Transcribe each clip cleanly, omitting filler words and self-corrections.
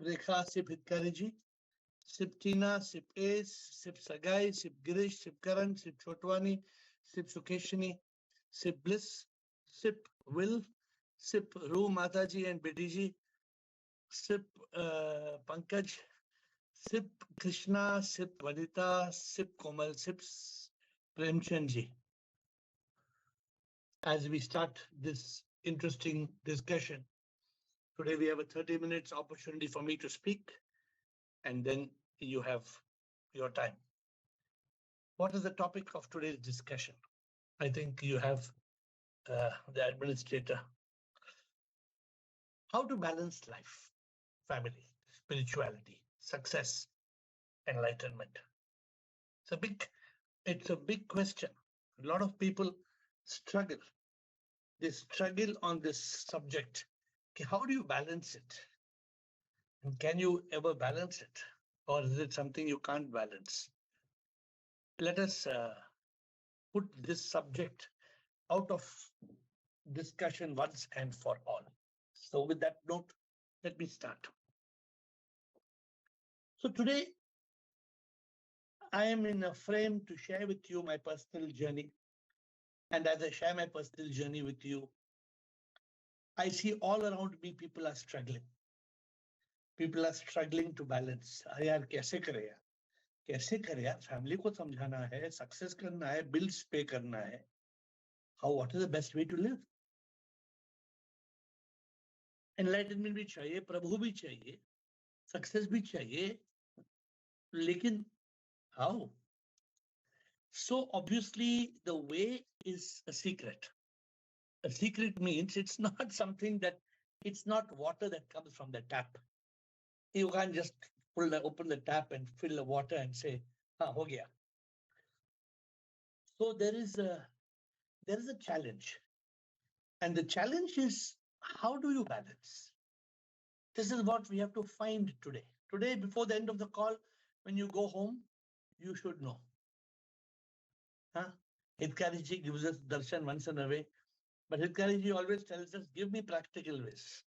Rekha, Sip Hitkariji, Sip Tina, Sip Ace, Sip Sagai, Sip Girish, Sip Karan, Sip Chotwani, Sip Sukeshini, Sip Bliss, Sip Will, Sip Ru Mataji and Bediji, Sip Pankaj, Sip Krishna, Sip Vanita, Sip Komal, Sip Premchandji. As we start this interesting discussion, today we have a 30 minutes opportunity for me to speak, and then you have your time. What is the topic of today's discussion? I think you have the administrator. How to balance life, family, spirituality, success, enlightenment. It's a big question. A lot of people struggle. They struggle on this subject. Okay, how do you balance it? And can you ever balance it? Or is it something you can't balance? Let us put this subject out of discussion once and for all. So with that note, let me start. So today, I am in a frame to share with you my personal journey. And as I share my personal journey with you, I see all around me people are struggling. People are struggling to balance. अरे यार कैसे करे यार? कैसे करे यार? Family को समझाना है, सक्सेस करना है, बिल्स पे करना है. What is the best way to live? Enlightenment भी चाहिए, प्रभु भी चाहिए, सक्सेस भी चाहिए, लेकिन how? So obviously the way is a secret. A secret means it's not something that, it's not water that comes from the tap. You can't just open the tap and fill the water and say, ho gaya. So there is a challenge. And the challenge is, how do you balance? This is what we have to find today. Today, before the end of the call, when you go home, you should know. Hitkariji gives us darshan once in a way, but Hitkariji always tells us, give me practical ways.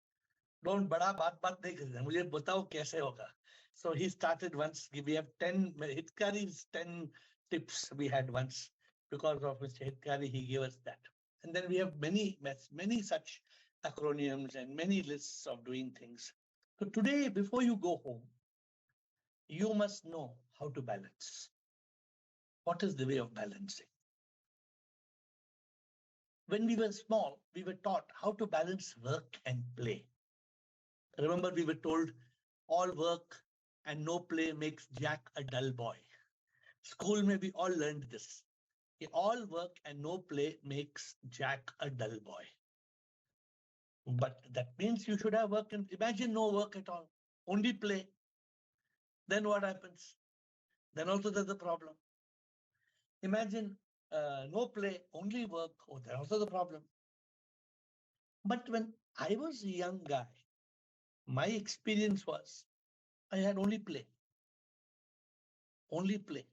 Don't bada baat nahi karna. Mujhe batao kaise hoga. So he started once. We have 10 Hitkari's 10 tips we had once. Because of Mr. Hitkari, he gave us that. And then we have many such acronyms and many lists of doing things. So today, before you go home, you must know how to balance. What is the way of balancing? When we were small, we were taught how to balance work and play. Remember, we were told all work and no play makes Jack a dull boy. School mein we all learned this. All work and no play makes Jack a dull boy. But that means you should have work, and imagine no work at all, only play. Then what happens? Then also there's a problem. Imagine no play, only work. Oh, there's also the problem. But when I was a young guy, my experience was I had only play. Only play.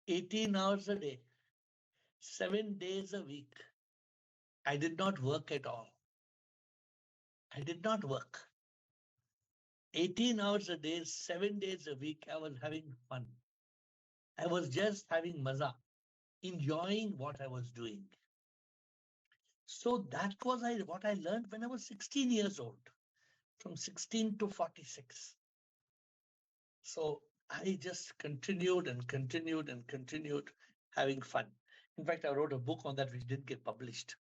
18 hours a day, 7 days a week. I did not work at all. I did not work. 18 hours a day, 7 days a week, I was having fun. I was just having maza, enjoying what I was doing. So that was what I learned when I was 16 years old, from 16 to 46. So I just continued and continued and continued having fun. In fact, I wrote a book on that which didn't get published.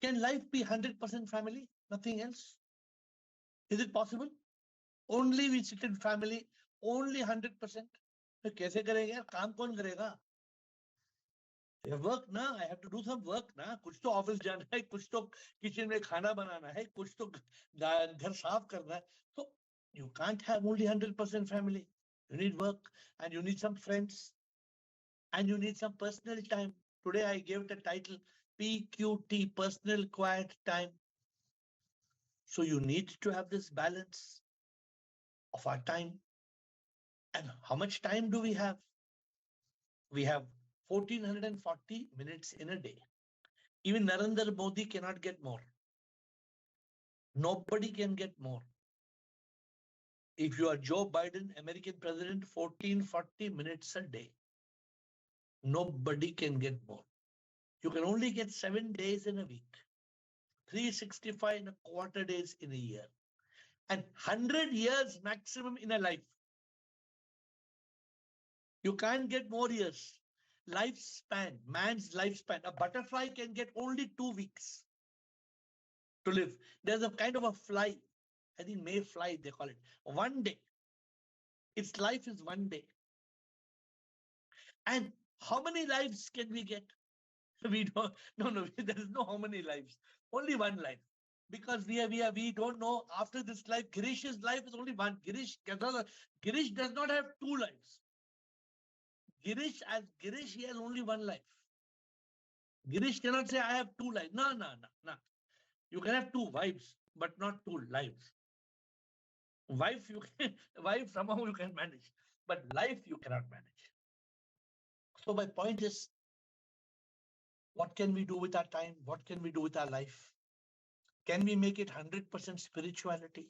Can life be 100% family? Nothing else? Is it possible? Only we sit in family, only 100%? तो कैसे करेंगे यार? काम कौन करेगा? Work ना, I have to do some work ना. कुछ तो ऑफिस जाना है, कुछ तो किचन में खाना बनाना है, कुछ तो घर साफ करना है. So you can't have only 100% family. You need work, and you need some friends, and you need some personal time. Today I gave the title PQT, personal quiet time. So you need to have this balance of our time. And how much time do we have? We have 1440 minutes in a day. Even Narendra Modi cannot get more. Nobody can get more. If you are Joe Biden, American president, 40 minutes a day. Nobody can get more. You can only get 7 days in a week, 365 and a quarter days in a year, and 100 years maximum in a life. You can't get more years. Lifespan, man's lifespan. A butterfly can get only 2 weeks to live. There's a kind of a fly, I think mayfly they call it. One day. Its life is 1 day. And how many lives can we get? We don't, no, there is no how many lives. Only one life. Because we don't know after this life, Girish's life is only one. Girish does not have two lives. Girish, he has only one life. Girish cannot say, I have two lives. No. You can have two wives, but not two lives. Wife somehow you can manage, but life you cannot manage. So my point is, what can we do with our time? What can we do with our life? Can we make it 100% spirituality?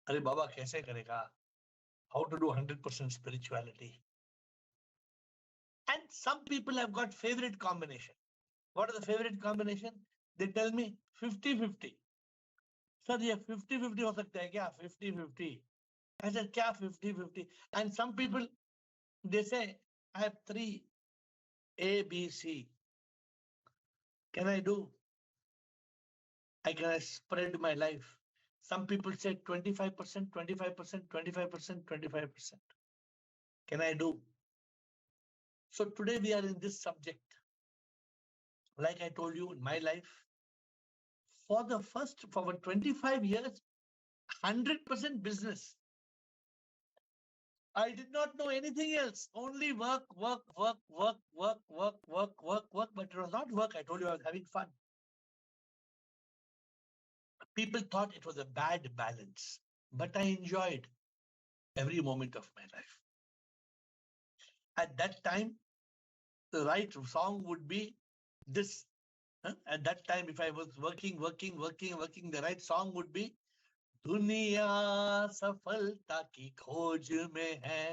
Are Baba kaise karega? How to do 100% spirituality? And some people have got favorite combination. What are the favorite combination? They tell me 50-50. Sir, ये 50-50 हो सकता है क्या? 50-50. I said, क्या 50-50? And some people, they say, I have 3, A, B, C. Can I do? I can spread my life. Some people say 25%, 25%, 25%, 25%. Can I do? So today we are in this subject. Like I told you, in my life, for 25 years, 100% business. I did not know anything else. Only work. But it was not work. I told you I was having fun. People thought it was a bad balance, but I enjoyed every moment of my life. At that time, the right song would be this. At that time, if I was working, the right song would be दुनिया सफलता की खोज में है,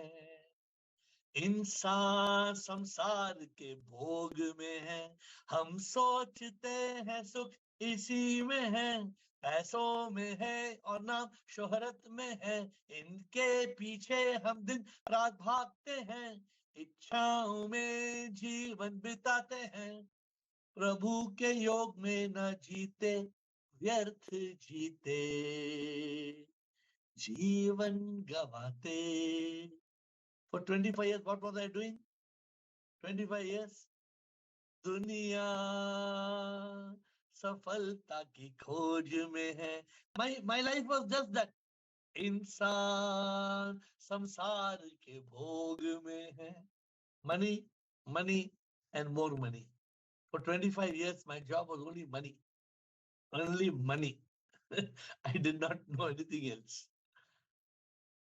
इंसान संसार के भोग में है, हम सोचते हैं सुख इसी में है, पैसों में है और नाम शोहरत में है, इनके पीछे हम दिन रात भागते हैं, इच्छाओं में जीवन बिताते हैं, प्रभु के योग में न जीते, व्यर्थ जीते, जीवन गवाते. For 25 years, what was I doing? 25 years. दुनिया सफलता की खोज में है. My life was just that. इंसान संसार के भोग में है. Money, and more money. For 25 years, my job was only money. Only money. I did not know anything else.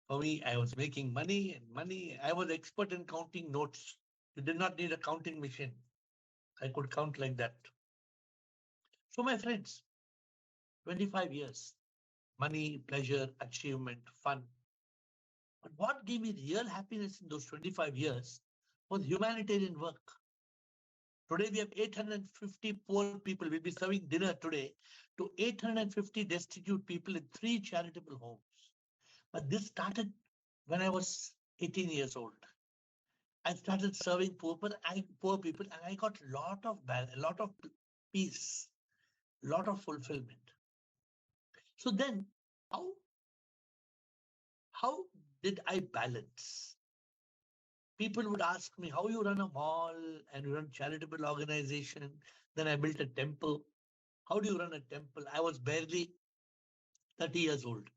For me, I was making money and money. I was expert in counting notes. You did not need a counting machine. I could count like that. So my friends, 25 years, money, pleasure, achievement, fun. But what gave me real happiness in those 25 years was humanitarian work. Today we have 850 poor people. We'll be serving dinner today to 850 destitute people in 3 charitable homes. But this started when I was 18 years old. I started serving poor people, and I got a lot of peace, a lot of fulfillment. So then, how did I balance? People would ask me, how you run a mall and you run charitable organization. Then I built a temple. How do you run a temple? I was barely 30 years old.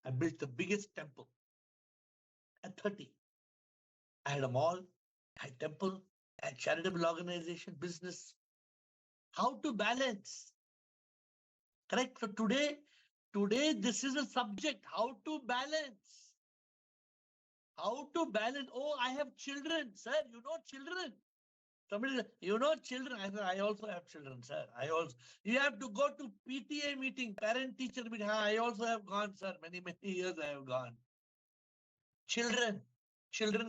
I built the biggest temple at 30. I had a mall, I had temple, I had charitable organization, business. How to balance? Correct. So today this is a subject. How to balance? How to balance? Oh, I have children, sir. You know children. Somebody said, you know children. I said, I also have children, sir. You have to go to PTA meeting, parent teacher meeting. I also have gone, sir. Many years I have gone. Children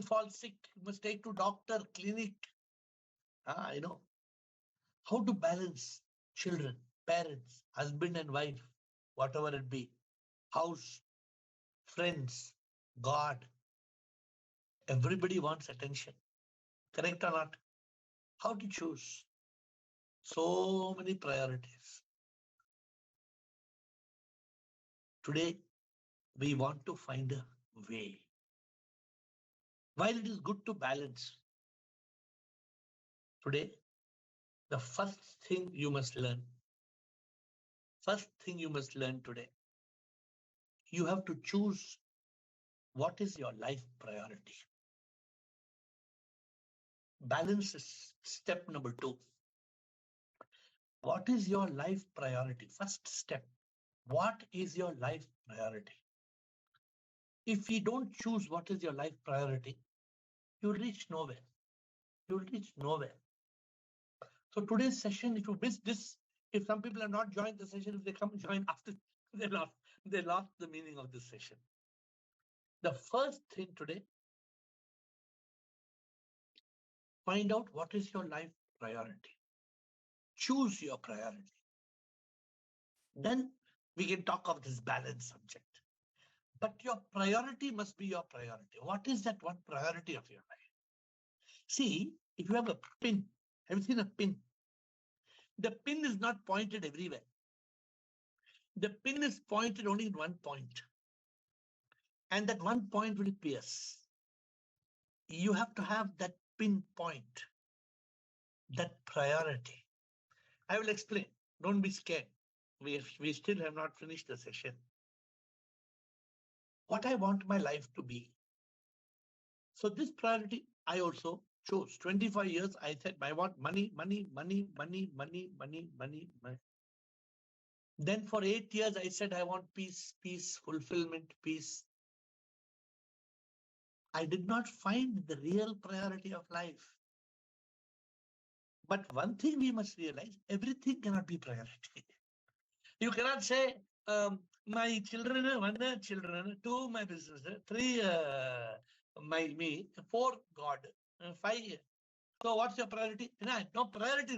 fall sick, you must take to doctor, clinic. How to balance children, parents, husband and wife, whatever it be, house, friends, God. Everybody wants attention. Correct or not? How to choose? So many priorities. Today, we want to find a way. While it is good to balance, today, the first thing you must learn today, you have to choose what is your life priority. Balance is step number 2. What is your life priority? First step. What is your life priority? If you don't choose what is your life priority, you'll reach nowhere. So today's session, if you miss this, if some people have not joined the session, if they come join after, they lost the meaning of this session. The first thing today, find out what is your life priority. Choose your priority. Then we can talk of this balance subject. But your priority must be your priority. What is that one priority of your life? See, if you have a pin, have you seen a pin? The pin is not pointed everywhere. The pin is pointed only in one point. And that one point will pierce. You have to have that pinpoint, that priority. I will explain. Don't be scared. We still have not finished the session. What I want my life to be. So this priority, I also chose. 25 years, I said, I want money. Then for 8 years, I said, I want peace, fulfillment, peace. I did not find the real priority of life. But one thing we must realize, everything cannot be priority. You cannot say, my children, 1 children, 2 my business, 3 me, 4 God, 5. So what's your priority? No priority.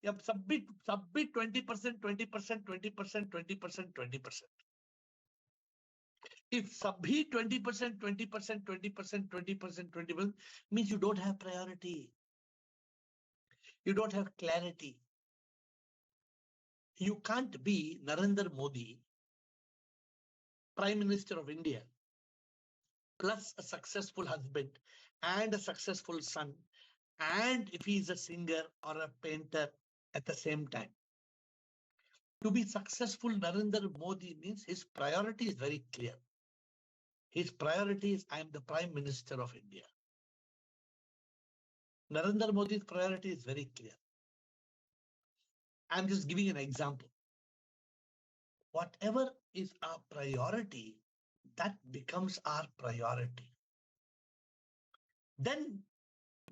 You have submit 20%, 20%, 20%, 20%, 20%. If submit 20%, 20%, 20%, 20%, 20% means you don't have priority. You don't have clarity. You can't be Narendra Modi, Prime Minister of India, plus a successful husband and a successful son, and if he is a singer or a painter at the same time. To be successful, Narendra Modi means his priority is very clear. His priority is, I am the Prime Minister of India. Narendra Modi's priority is very clear. I'm just giving an example. Whatever is our priority, that becomes our priority. Then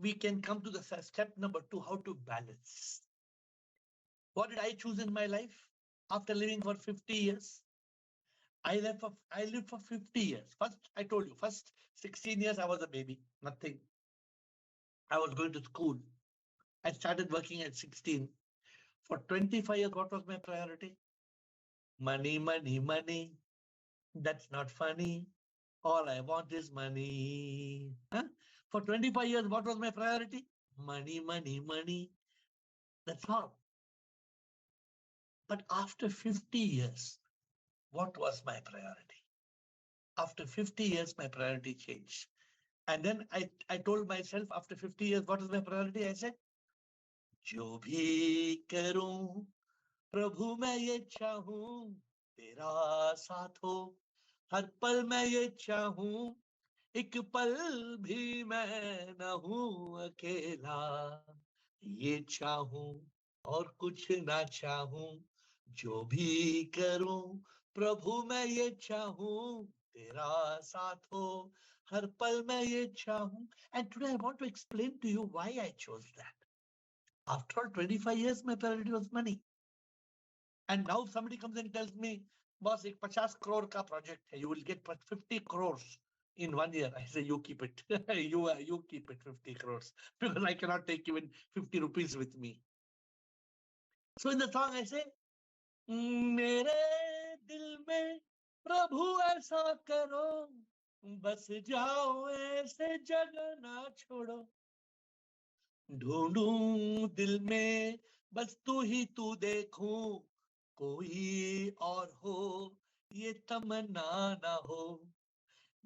we can come to the step number 2, how to balance. What did I choose in my life after living for 50 years? I lived for 50 years. First, I told you, first 16 years I was a baby, nothing. I was going to school. I started working at 16. For 25 years, what was my priority? Money, money, money. That's not funny. All I want is money. For 25 years, what was my priority? Money, money, money. That's all. But after 50 years, what was my priority? After 50 years, my priority changed. And then I told myself after 50 years, what is my priority? I said, जो भी करूं, प्रभु मैं ये चाहूं, तेरा साथ हो, हर पल मैं ये चाहूं, एक पल भी मैं न हूं अकेला, ये चाहूं और कुछ ना चाहूं, जो भी करूं, प्रभु मैं ये चाहूं, तेरा साथ हो, हर पल मैं ये चाहूं. And today I want to explain to you why I chose that. After all, 25 years, my priority was money. And now somebody comes and tells me, boss, एक 50 crore का project है, you will get 50 crores. in 1 year. I say, you keep it. you keep it 50 crores because I cannot take even 50 rupees with me. So in the song I say, मेरे दिल में प्रभु ऐसा करो, बस जाओ ऐसे जगह ना छोड़ो, ढूंढूं दिल में बस तू ही तू देखूं, कोई और हो ये तमन्ना ना हो,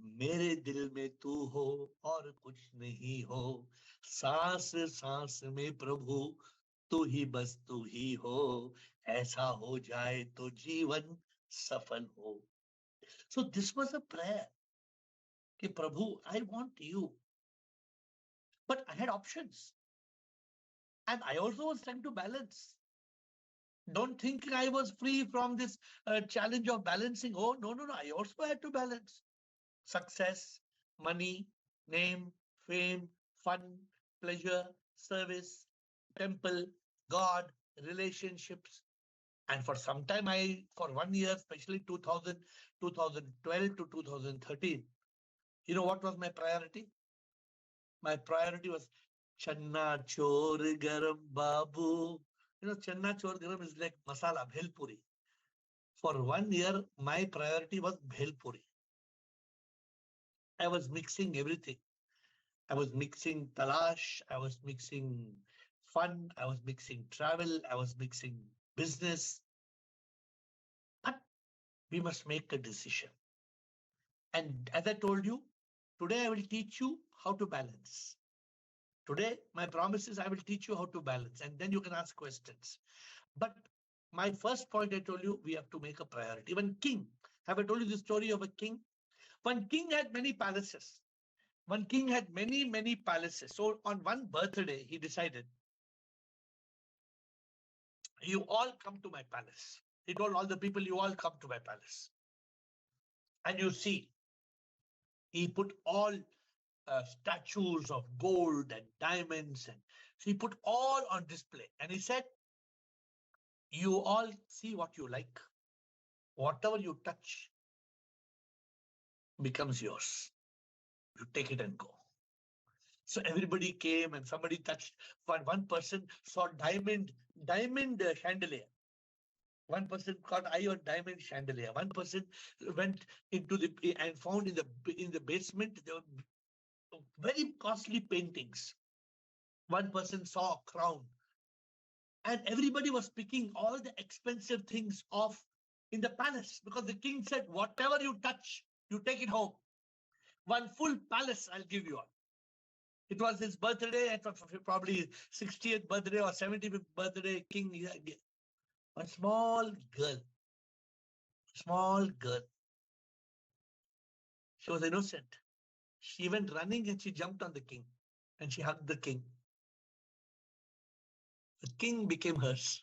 मेरे दिल में तू हो और कुछ नहीं हो, सांस सांस में प्रभु तू ही बस तू ही हो, ऐसा हो जाए तो जीवन सफल हो. So this was a prayer कि प्रभु I want you, but I had options and I also was trying to balance. Don't think I was free from this challenge of balancing. Oh, no, no, no. I also had to balance success, money, name, fame, fun, pleasure, service, temple, God, relationships. And for some time, for 1 year, especially 2012 to 2013, you know what was my priority? My priority was Channa Chor Garam Babu. You know, Channa Chor Garam is like masala, bhel puri. For 1 year, my priority was bhel puri. I was mixing everything. I was mixing talash, I was mixing fun, I was mixing travel, I was mixing business. But we must make a decision. And as I told you, today I will teach you how to balance. Today, my promise is I will teach you how to balance, and then you can ask questions. But my first point I told you, we have to make a priority. Even king, have I told you the story of a king? One king had many palaces. One king had many, many palaces. So on one birthday, he decided, you all come to my palace. He told all the people, you all come to my palace. And you see, he put all statues of gold and diamonds. And so he put all on display. And he said, you all see what you like. Whatever you touch becomes yours. You take it and go. So everybody came and somebody touched. One person saw diamond chandelier. One person caught eye on diamond chandelier. One person went into the and found in the basement there were very costly paintings. One person saw a crown, and everybody was picking all the expensive things off in the palace because the king said, "Whatever you touch, you take it home. One full palace I'll give you." It was his birthday, and probably 60th birthday or 75th birthday. King, a small girl. She was innocent. She went running and she jumped on the king and she hugged the king. The king became hers.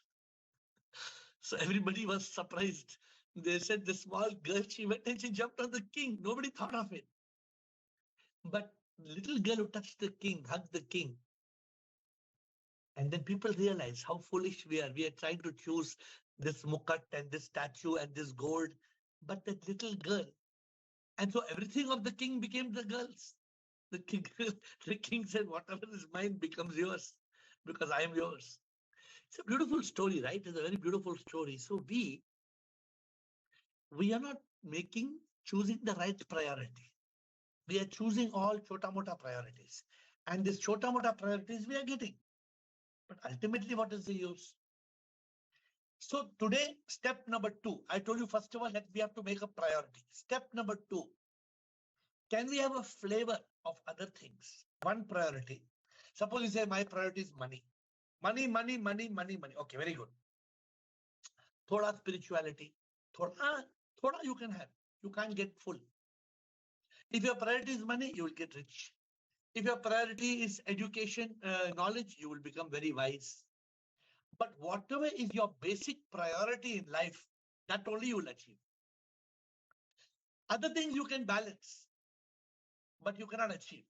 So everybody was surprised. They said the small girl, she went and she jumped on the king. Nobody thought of it. But the little girl who touched the king, hugged the king. And then people realize how foolish we are. We are trying to choose this mukat and this statue and this gold. But that little girl. And so everything of the king became the girl's. The king said, whatever is mine becomes yours because I am yours. It's a beautiful story, right? It's a very beautiful story. So we are not choosing the right priority. We are choosing all chota mota priorities. And these chota mota priorities we are getting. But ultimately, what is the use? So today, step number 2, I told you first of all that we have to make a priority. Step number 2, can we have a flavor of other things? One priority. Suppose you say my priority is money. Money. Okay, very good. Thoda spirituality. Thoda you can have. You can't get full. If your priority is money, you will get rich. If your priority is education, knowledge, you will become very wise. But whatever is your basic priority in life, that only you will achieve. Other things you can balance, but you cannot achieve.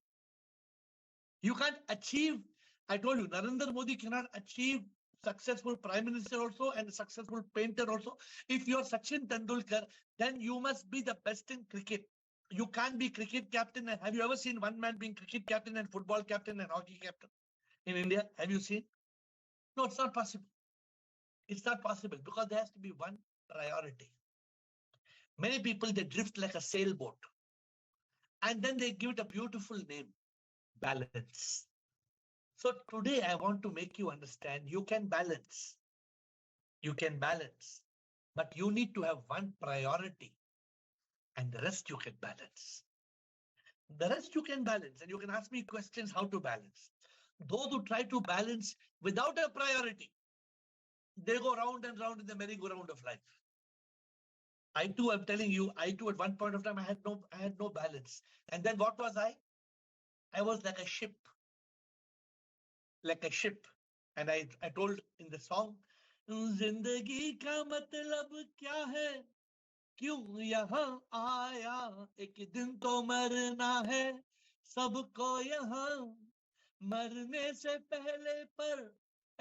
You can't achieve. I told you, Narendra Modi cannot achieve successful prime minister also and successful painter also. If you're Sachin Tendulkar, then you must be the best in cricket. You can't be cricket captain. Have you ever seen one man being cricket captain and football captain and hockey captain in India? Have you seen? No, it's not possible. It's not possible because there has to be one priority. Many people, they drift like a sailboat and then they give it a beautiful name, balance. So today I want to make you understand you can balance. You can balance, but you need to have one priority and the rest you can balance. The rest you can balance, and you can ask me questions how to balance. Those who try to balance without a priority, they go round and round in the merry-go-round of life. I too am telling you, I too at one point of time I had no balance. And then what was I? I was like a ship, like a ship. And I told in the song, जिंदगी का मतलब क्या है क्यों यहाँ आया एक दिन तो मरना है सबको यहाँ मरने से पहले पर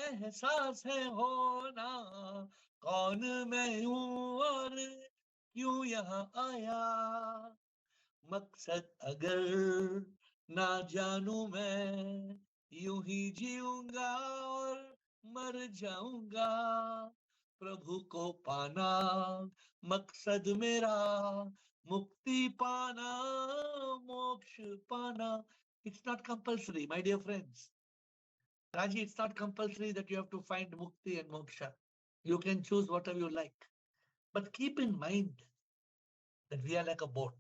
एहसास है होना कौन मैं हूँ और क्यों यहाँ आया मकसद अगर ना जानू मैं यूं ही जीऊंगा और मर जाऊंगा प्रभु को पाना मकसद मेरा मुक्ति पाना मोक्ष पाना. It's not compulsory, my dear friends. Raji, it's not compulsory that you have to find mukti and moksha. You can choose whatever you like. But keep in mind that we are like a boat.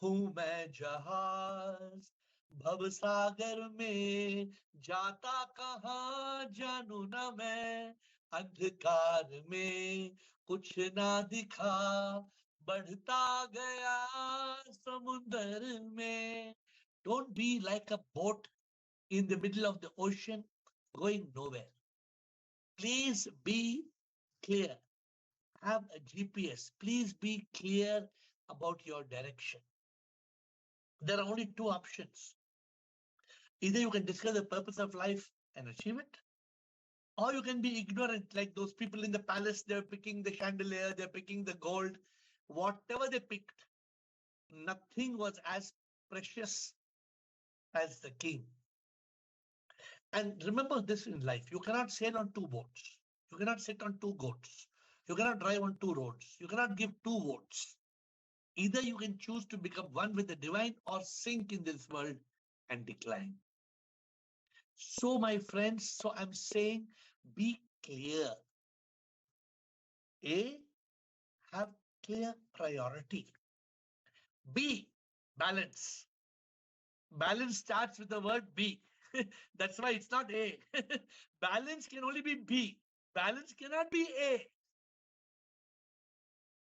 हूँ मैं जहाज भव सागर में जाता कहाँ जानू ना मैं अंधकार में कुछ ना दिखा बढ़ता गया समुंदर में. Don't be like a boat in the middle of the ocean going nowhere. Please be clear. Have a GPS. Please be clear about your direction. There are only two options. Either you can discover the purpose of life and achieve it, or you can be ignorant like those people in the palace. They're picking the chandelier, they're picking the gold. Whatever they picked, nothing was as precious as the king. And remember this in life, you cannot sail on two boats. You cannot sit on two goats. You cannot drive on two roads. You cannot give two votes. Either you can choose to become one with the divine or sink in this world and decline. So, my friends, so I'm saying be clear. A, have clear priority. B, balance. Balance starts with the word B. That's why it's not A. Balance can only be B. Balance cannot be A.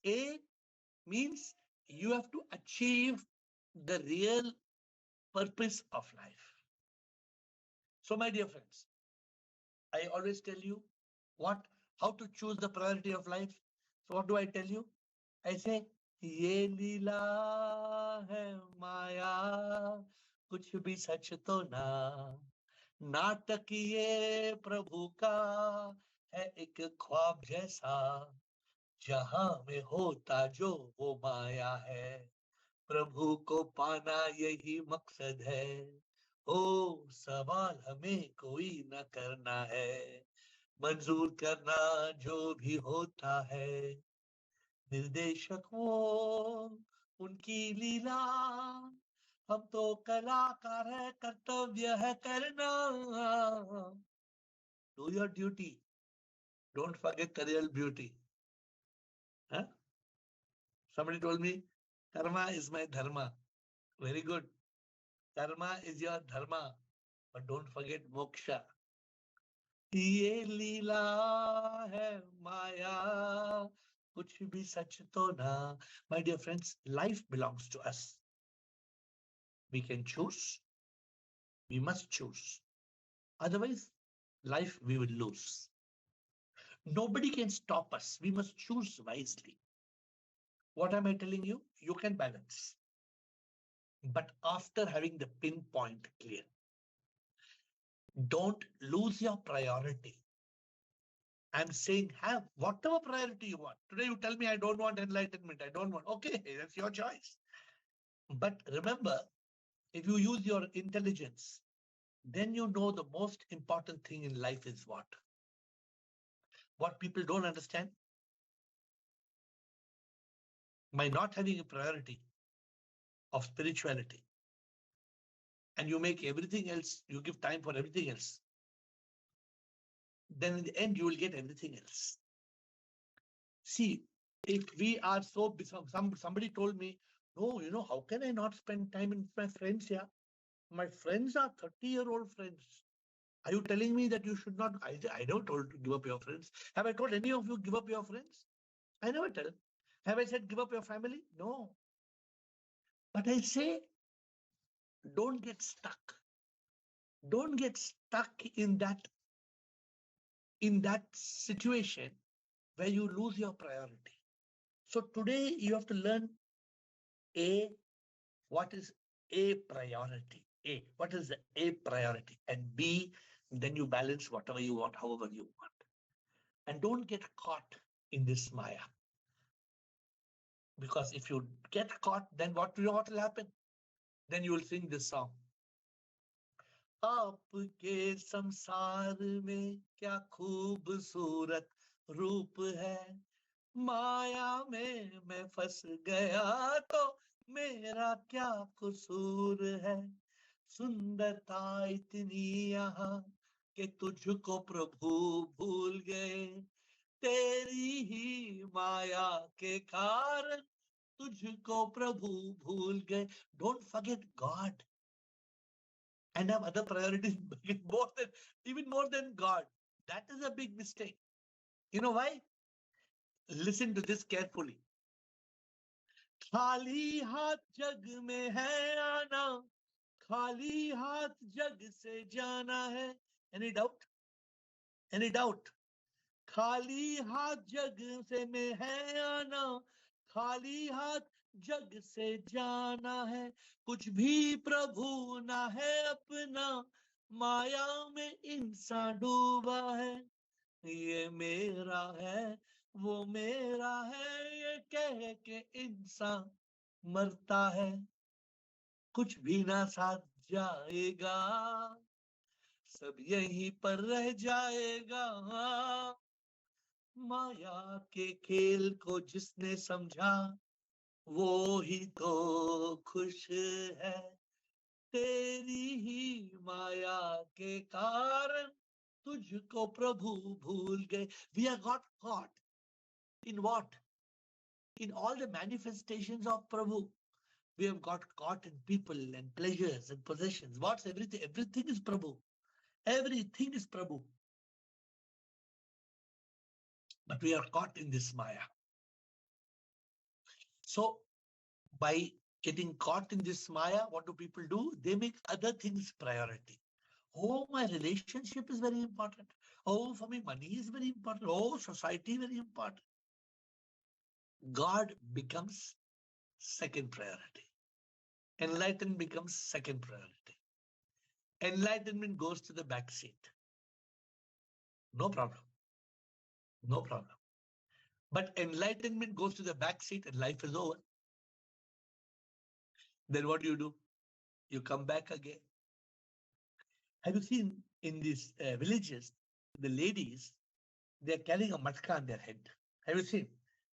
A means you have to achieve the real purpose of life. So, my dear friends, I always tell you how to choose the priority of life. So what do I tell you? I say, ये लीला है माया कुछ भी सच तो ना नाटक ये प्रभु का है एक ख्वाब जैसा जहां में होता जो वो माया है प्रभु को पाना यही मकसद है ओ सवाल हमें कोई न करना है मंजूर करना जो भी होता है निर्देशक वो उनकी लीला हम तो कलाकार है कर्तव्य है करना. Do your duty. Don't forget the real beauty. Huh? Somebody told me karma is my dharma. Very good. Karma is your dharma, but don't forget moksha. ये लीला है माया कुछ भी सच तो ना. My dear friends, life belongs to us. We can choose. We must choose. Otherwise, life we will lose. Nobody can stop us. We must choose wisely. What am I telling you? You can balance. But after having the pinpoint clear, don't lose your priority. I'm saying have whatever priority you want. Today you tell me I don't want enlightenment. I don't want. Okay, that's your choice. But remember, if you use your intelligence, then you know the most important thing in life is what? What people don't understand? By not having a priority of spirituality, and you make everything else, you give time for everything else, then in the end, you will get everything else. See, if we are so busy, somebody told me, no, how can I not spend time with my friends here? My friends are 30-year-old friends. Are you telling me that you should not? I don't told to give up your friends. Have I told any of you give up your friends? I never tell. Have I said give up your family? No. But I say don't get stuck. Don't get stuck in that situation where you lose your priority. So today you have to learn A, what is A priority? A, what is the A priority? And B, then you balance whatever you want, however you want. And don't get caught in this Maya. Because if you get caught, then what will happen? Then you will sing this song. आपके संसार में क्या खूबसूरत रूप है, माया में मैं फंस गया तो मेरा क्या कसूर है, सुंदरता इतनी यहाँ कि तुझको प्रभु भूल गए, तेरी ही माया के कारण तुझको प्रभु भूल गए. Don't forget God and have other priorities even more than God. That is a big mistake. You know why? Listen to this carefully. खाली हाथ जग में है आना, खाली हाथ जग से जाना है. Any doubt? Any doubt? खाली हाथ जग से में है आना, खाली हाथ जग से जाना है, कुछ भी प्रभु ना है अपना, माया में इंसान डूबा है, ये मेरा है वो मेरा है, ये कह के इंसान मरता है, कुछ भी ना साथ जाएगा, सब यहीं पर रह जाएगा. माया के खेल को जिसने समझा वो ही तो खुश है, तेरी ही माया के कारण तुझको प्रभु भूल गए. We are got caught in what? In all the manifestations of Prabhu. We have got caught in people and pleasures and possessions. What's everything? Everything is Prabhu. Everything is Prabhu. But we are caught in this Maya. So by getting caught in this Maya, what do people do? They make other things priority. Oh, my relationship is very important. Oh, for me, money is very important. Oh, society very important. God becomes second priority. Enlightenment becomes second priority. Enlightenment goes to the back seat. No problem. No problem. But enlightenment goes to the back seat and life is over. Then what do? You come back again. Have you seen in these villages, the ladies, they're carrying a matka on their head? Have you seen?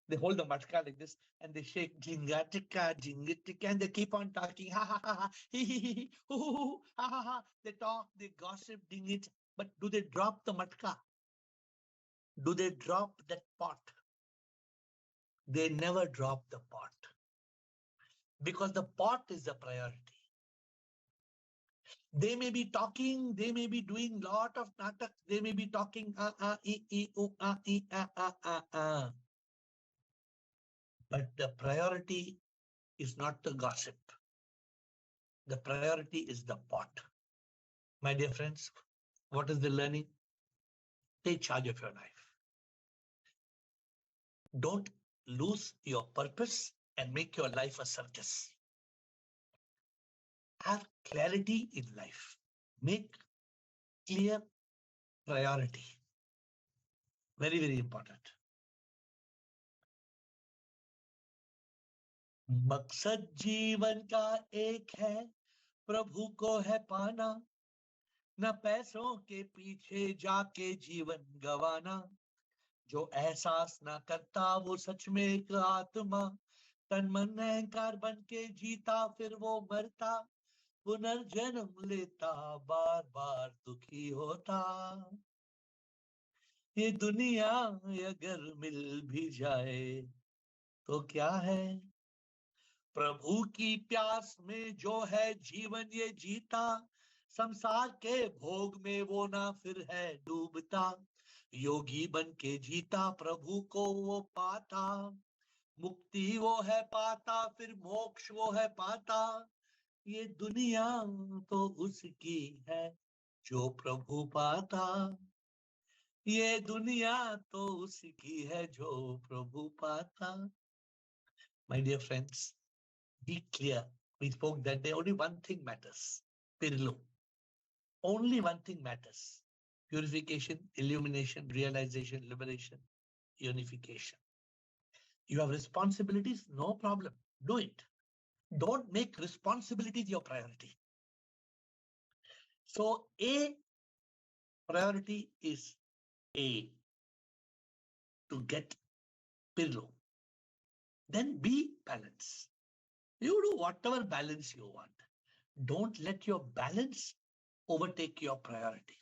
They hold the matka like this and they shake jingatika, jingatika, and they keep on talking. Ha ha ha ha, he, hoo hoo hoo, ha ha ha. They talk, they gossip, ding it. But do they drop the matka? Do they drop that pot? They never drop the pot. Because the pot is the priority. They may be talking, they may be doing lot of natak, they may be talking But the priority is not the gossip. The priority is the pot. My dear friends, what is the learning? Take charge of your life. Don't lose your purpose and make your life a circus. Have clarity in life. Make clear priority. Very, very important. मकसद जीवन का एक है, प्रभु को है पाना, न पैसों के पीछे जाके जीवन गवाना। जो एहसास ना करता वो सच में एक आत्मा, तन मन अहंकार बन के जीता फिर वो मरता, पुनर्जन्म लेता बार बार दुखी होता। ये दुनिया अगर मिल भी जाए तो क्या है, प्रभु की प्यास में जो है जीवन ये जीता, संसार के भोग में वो ना फिर है डूबता। योगी बन के जीता प्रभु को वो पाता, मुक्ति वो है पाता फिर मोक्ष वो है पाता। ये दुनिया तो उसकी है जो प्रभु पाता, ये दुनिया तो उसकी है जो प्रभु पाता। My dear friends, be clear. We spoke that day. Only one thing matters. Pirlu. Only one thing matters. Purification, illumination, realization, liberation, unification. You have responsibilities, no problem. Do it. Don't make responsibilities your priority. So A priority is A, to get Pirlu. Then B, balance. You do whatever balance you want. Don't let your balance overtake your priority.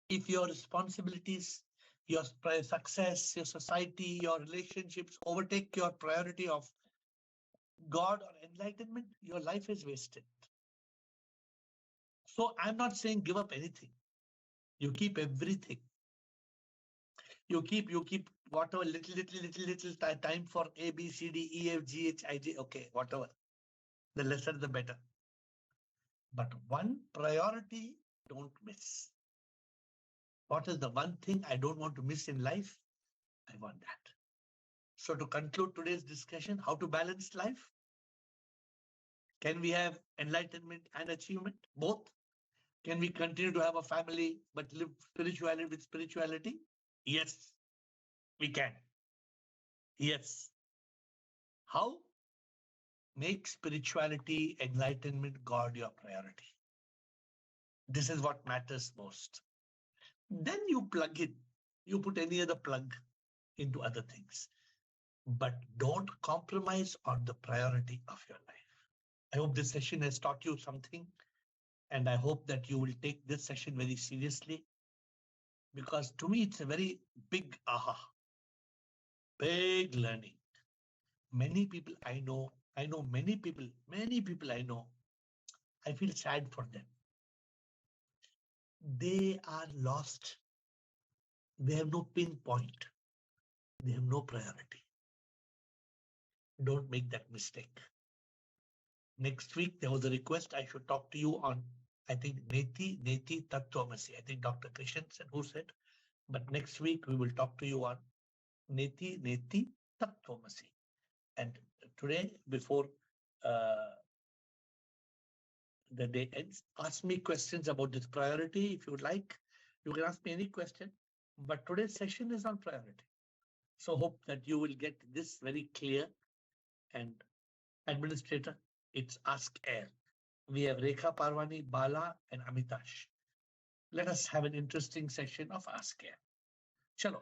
If your responsibilities, your success, your society, your relationships overtake your priority of God or enlightenment, your life is wasted. So I'm not saying give up anything. You keep everything. You keep whatever little time for A, B, C, D, E, F, G, H, I, J. Okay, whatever. The lesser, the better. But one priority, don't miss. What is the one thing I don't want to miss in life? I want that. So to conclude today's discussion, how to balance life? Can we have enlightenment and achievement? Both? Can we continue to have a family but live spirituality with spirituality? Yes, we can. Yes. How? Make spirituality, enlightenment, God your priority. This is what matters most. Then you plug in, you put any other plug into other things, but don't compromise on the priority of your life. I hope this session has taught you something, and I hope that you will take this session very seriously, because to me it's a very big aha, big learning. Many people I know many people I know, I feel sad for them. They are lost. They have no pinpoint. They have no priority. Don't make that mistake. Next week, there was a request I should talk to you on, I think, Neti Tattvamasi. I think Dr. Krishan who said, but next week we will talk to you on Neti Tattvamasi. And today, before the day ends, ask me questions about this priority. If you would like, you can ask me any question, but today's session is on priority. So hope that you will get this very clear. And administrator, it's Ask AiR. We have Rekha Parwani, Bala, and Amitash. Let us have an interesting session of Ask AiR. Chalo.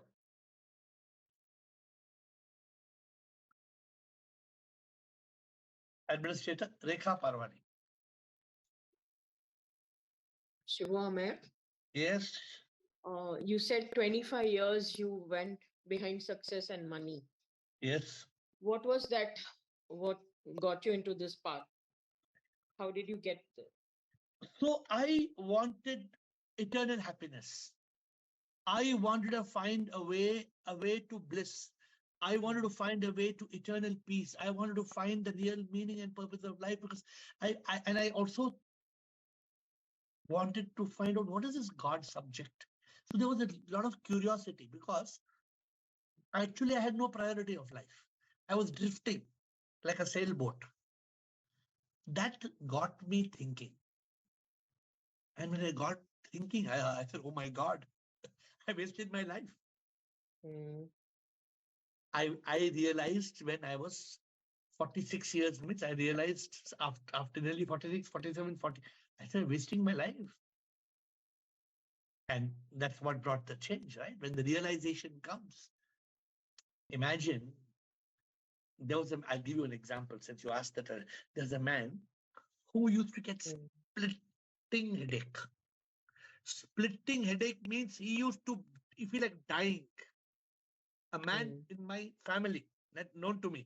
Administrator, Rekha Parwani. Shivam, Yes. You said 25 years you went behind success and money. Yes. What was that? What got you into this path? How did you get there? So I wanted eternal happiness. I wanted to find a way to bliss. I wanted to find a way to eternal peace. I wanted to find the real meaning and purpose of life, because I also wanted to find out what is this God subject. So there was a lot of curiosity, because actually I had no priority of life. I was drifting like a sailboat. That got me thinking. And when I got thinking, I said, oh my God, I wasted my life. I realized when I was 46 years means I realized after nearly 46, 47, 40, I started wasting my life. And that's what brought the change, right? When the realization comes, imagine I'll give you an example since you asked that. There's a man who used to get splitting headache. Splitting headache means he used to feel like dying. A man in my family, that known to me.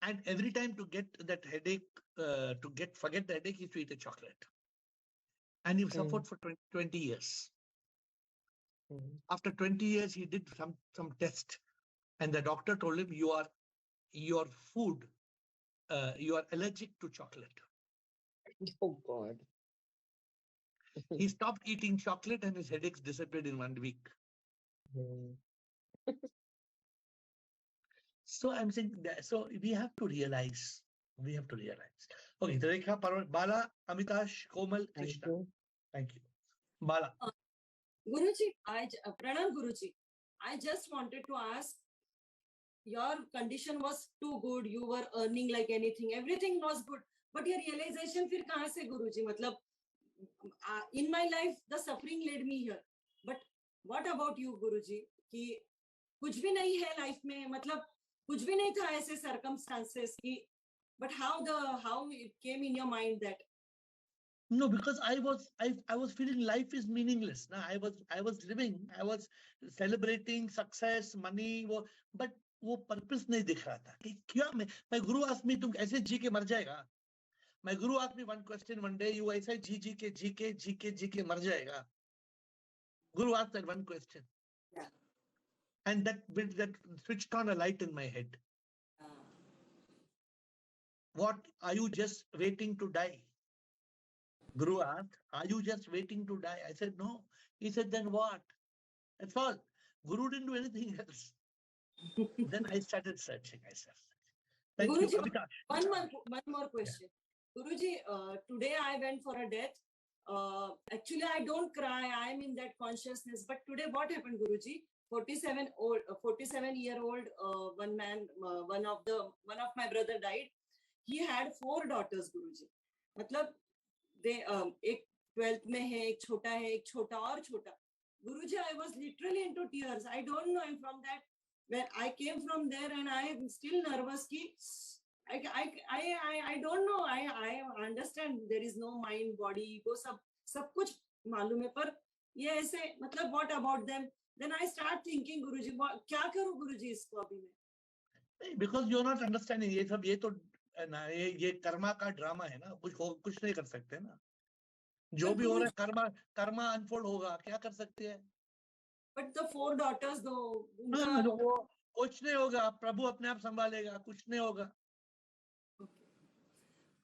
And every time to get that headache, forget the headache, he used to eat a chocolate. And he suffered for 20 years. After 20 years, he did some test. And the doctor told him, your food, you are allergic to chocolate. Oh God. He stopped eating chocolate and his headaches disappeared in 1 week. So I'm saying that, so we have to realize. Okay, Rekha, Bala, Amitash, Komal, Krishna. Thank you. Bala. Guruji, Pranam Guruji. I just wanted to ask, your condition was too good, you were earning like anything, everything was good, but your realization फिर कहाँ से गुरुजी? मतलब in my life the suffering led me here, but what about you गुरुजी? कि कुछ भी नहीं है life में, मतलब कुछ भी नहीं था ऐसे circumstances कि, but how it came in your mind that? No, because I was feeling life is meaningless. Now I was living, I was celebrating success, money, but वो purpose नहीं दिख रहा था कि क्या my guru asked me, तुम ऐसे जी के मर जाएगा. My guru asked me one question one day, you ऐसे जी के मर जाएगा. Guru asked that one question. Yeah. And that switched on a light in my head. What, are you just waiting to die? Guru asked, are you just waiting to die? I said, no. He said, then what? That's all. Guru didn't do anything else. Then I started searching myself. Thank Guruji, you, Amitash. One more question. Yeah. Guruji, today I went for a death. Actually, I don't cry. I am in that consciousness. But today, what happened, Guruji? 47-year-old one man, one of my brother died. He had 4 daughters, Guruji. मतलब एक 12th में है, एक छोटा है, एक छोटा और छोटा. Guruji, I was literally into tears. I don't know. I'm from that. When I came from there, and I am still nervous. Ki I don't know. I understand there is no mind, body, वो सब कुछ मालूम है, पर ये ऐसे मतलब what about them? Then I start thinking, Guruji, क्या करूं Guruji इसको अभी मैं? Because you're not understanding. ये सब ये तो ना ये कर्मा का ड्रामा है ना, कुछ नहीं कर सकते ना. जो भी हो रहा है कर्मा अनफोल्ड होगा, क्या कर सकते हैं? But the 4 daughters though, वो कुछ नहीं होगा, प्रभु अपने आप संभालेगा, कुछ नहीं होगा.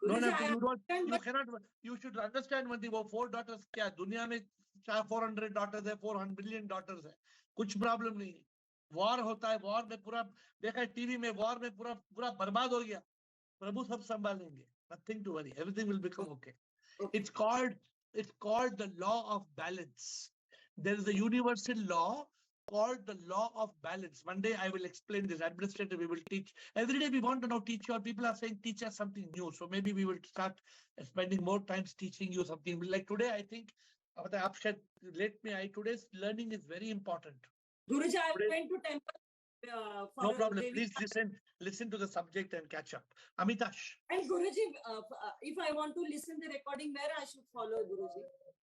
You should understand one thing. वो 4 daughters क्या दुनिया में 400 daughters है, 400 billion daughters है, कुछ प्रॉब्लम नहीं है. वॉर होता है, वॉर में पूरा देखा है टीवी में, वॉर में पूरा बर्बाद हो गया. प्रभु सब संभालेंगे. Nothing to worry. Everything will become okay. It's called the law of balance. There is a universal law called the law of balance. One day I will explain this. Administrative, we will teach. Every day we want to now teach you. People are saying teach us something new. So maybe we will start spending more time teaching you something. Like today, I think, today's learning is very important. Guruji, I went to temple. No problem. Please listen to the subject and catch up. Amitash. And Guruji, if I want to listen the recording, where I should follow Guruji?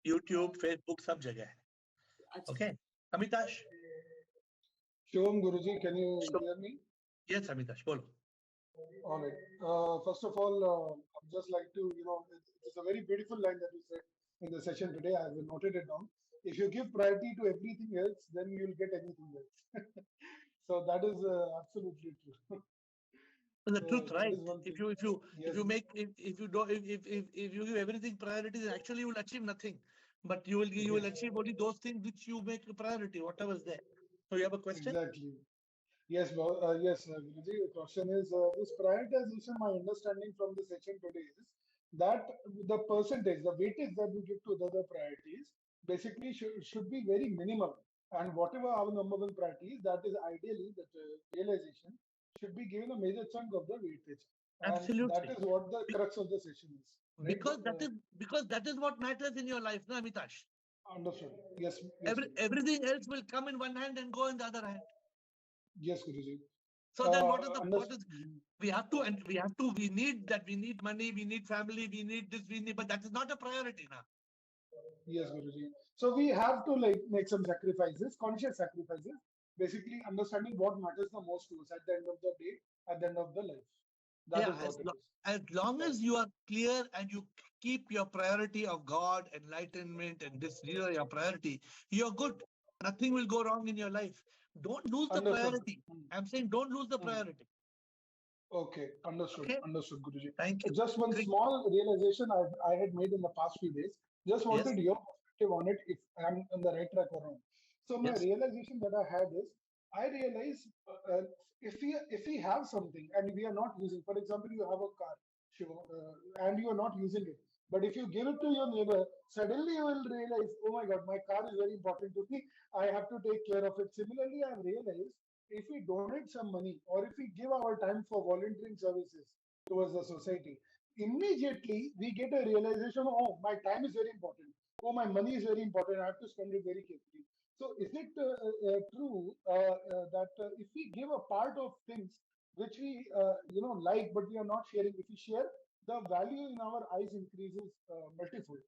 YouTube, Facebook, सब जगह है. Okay. Amitash. Shom Guruji, can you hear me? Yes, Amitash, bolo. All right. First of all, I'd just like to, it's a very beautiful line that you said in the session today. I have noted it down. If you give priority to everything else, then you'll get anything else. So that is absolutely true. The truth, right? If you give everything priority, then actually you will achieve nothing. But you will achieve only those things which you make a priority, whatever is there. So you have a question? Exactly. Yes, Guruji, the question is this prioritization. My understanding from the session today is that the percentage, the weightage that we give to the other priorities, basically should be very minimal. And whatever our number one priority is, that is ideally that realization should be given a major chunk of the weightage. And Absolutely. that is what the crux of the session is. Right? Because that is what matters in your life, na Amitash? Understood. Yes. Yes. Everything else will come in one hand and go in the other hand. Yes, Guruji. So then what is we need money, we need family, we need this, but that is not a priority now. Yes, Guruji. So we have to like make some sacrifices, conscious sacrifices, basically understanding what matters the most to us at the end of the day, at the end of the life. That is what it is. As long as you are clear and you keep your priority of God, enlightenment, and this your priority, you're good. Nothing will go wrong in your life. Don't lose the priority. I'm saying don't lose the priority. Okay, understood. Okay. Understood, Guruji. Thank you. Just one small realization I had made in the past few days. Just wanted your perspective on it, if I'm on the right track or wrong. So my realization that I had is, I realize if we have something and we are not using, for example, you have a car, and you are not using it, but if you give it to your neighbor, suddenly you will realize, oh my God, my car is very important to me. I have to take care of it. Similarly, I have realized if we donate some money or if we give our time for volunteering services towards the society, immediately we get a realization, oh, my time is very important. Oh, my money is very important. I have to spend it very carefully. So is it true that if we give a part of things which we like, but we are not sharing, if we share, the value in our eyes increases multifold?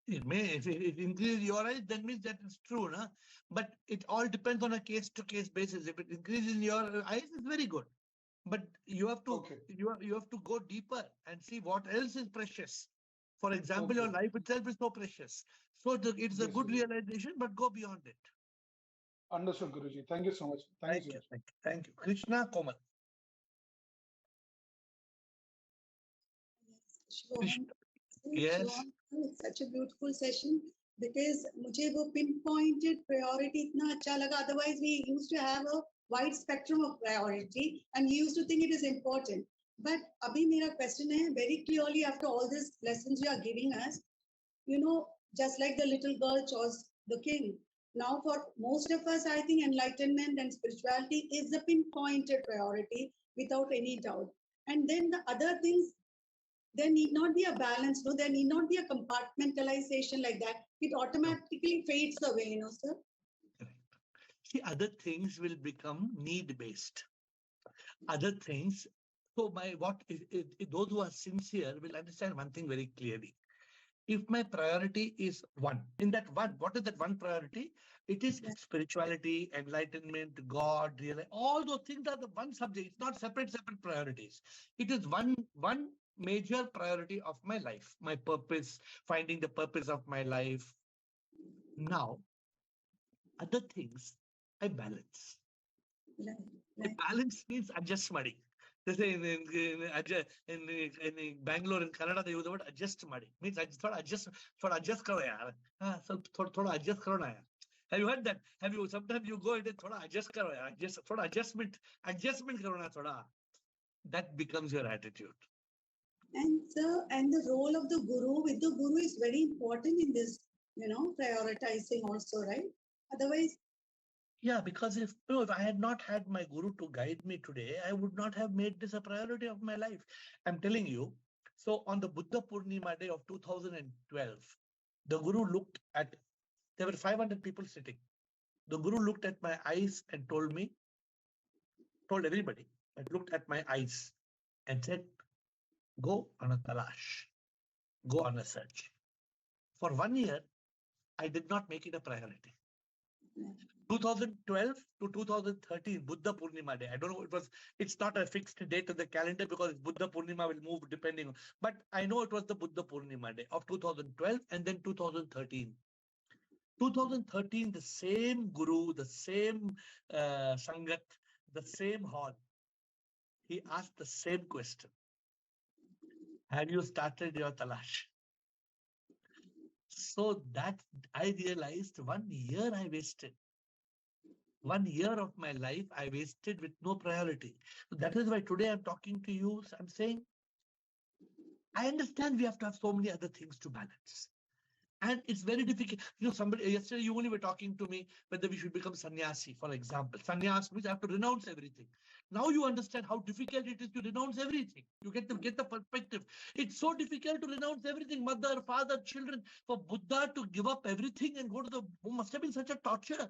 It may, if it increases your eyes, that means that it's true, na? But it all depends on a case-to-case basis. If it increases in your eyes, it's very good. But you have to you have to go deeper and see what else is precious. For example, your life itself is so precious. So it's a good realization, but go beyond it. Understood, Guruji. Thank you so much. Thank you. Thank you. Krishna Komal. Yes. It's such a beautiful session because मुझे वो pinpointed priority इतना अच्छा लगा. Otherwise, we used to have a wide spectrum of priority and we used to think it is important. But अभी मेरा question है, very clearly after all these lessons you are giving us, just like the little girl chose the king. Now, for most of us, I think enlightenment and spirituality is the pinpointed priority without any doubt. And then the other things, there need not be a balance, no, there need not be a compartmentalization like that. It automatically fades away, sir. Correct. See, other things will become need-based. Other things, so those who are sincere will understand one thing very clearly. If my priority is one, in that one, what is that one priority? It is spirituality, enlightenment, God, all those things are the one subject. It's not separate priorities. It is one major priority of my life, my purpose, finding the purpose of my life. Now, other things I balance. Balance means adjust madi. In Bangalore, in Canada, they use the word adjust madi. Means adjust karo yaar. So thoda adjust karo na yaar. Have you heard that? Sometimes you go and thoda adjust karo yaar. Thoda adjustment karo na thoda. That becomes your attitude. And sir, and the role of the guru with the guru is very important in this, prioritizing also, right? Otherwise. Yeah, because if I had not had my guru to guide me today, I would not have made this a priority of my life. I'm telling you. So on the Buddha Purnima day of 2012, the guru looked at, there were 500 people sitting. The guru looked at my eyes and told everybody, but looked at my eyes and said, go on a talash, go on a search. For 1 year, I did not make it a priority. 2012 to 2013, Buddha Purnima day. I don't know, it's not a fixed date on the calendar because Buddha Purnima will move depending on, but I know it was the Buddha Purnima day of 2012 and then 2013. 2013, the same guru, the same sangat, the same hall. He asked the same question. Have you started your talash? So that I realized 1 year I wasted. 1 year of my life I wasted with no priority. So that is why today I'm talking to you. I'm saying, I understand we have to have so many other things to balance. And it's very difficult. Somebody yesterday you only were talking to me whether we should become sannyasi, for example. Sannyas means I have to renounce everything. Now you understand how difficult it is to renounce everything. You get the perspective. It's so difficult to renounce everything, mother, father, children. For Buddha to give up everything and go to the must have been such a torture.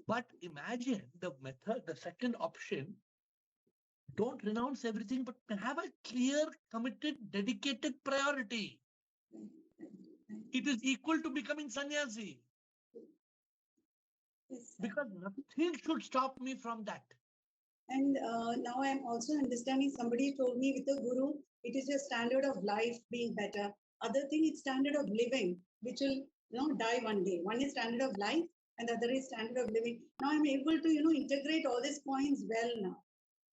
But imagine the method, the second option. Don't renounce everything, but have a clear, committed, dedicated priority. It is equal to becoming sannyasi. Because nothing should stop me from that. And now I'm also understanding, somebody told me with the guru, it is your standard of life being better. Other thing is standard of living, which will die one day. One is standard of life and the other is standard of living. Now I'm able to integrate all these points well now.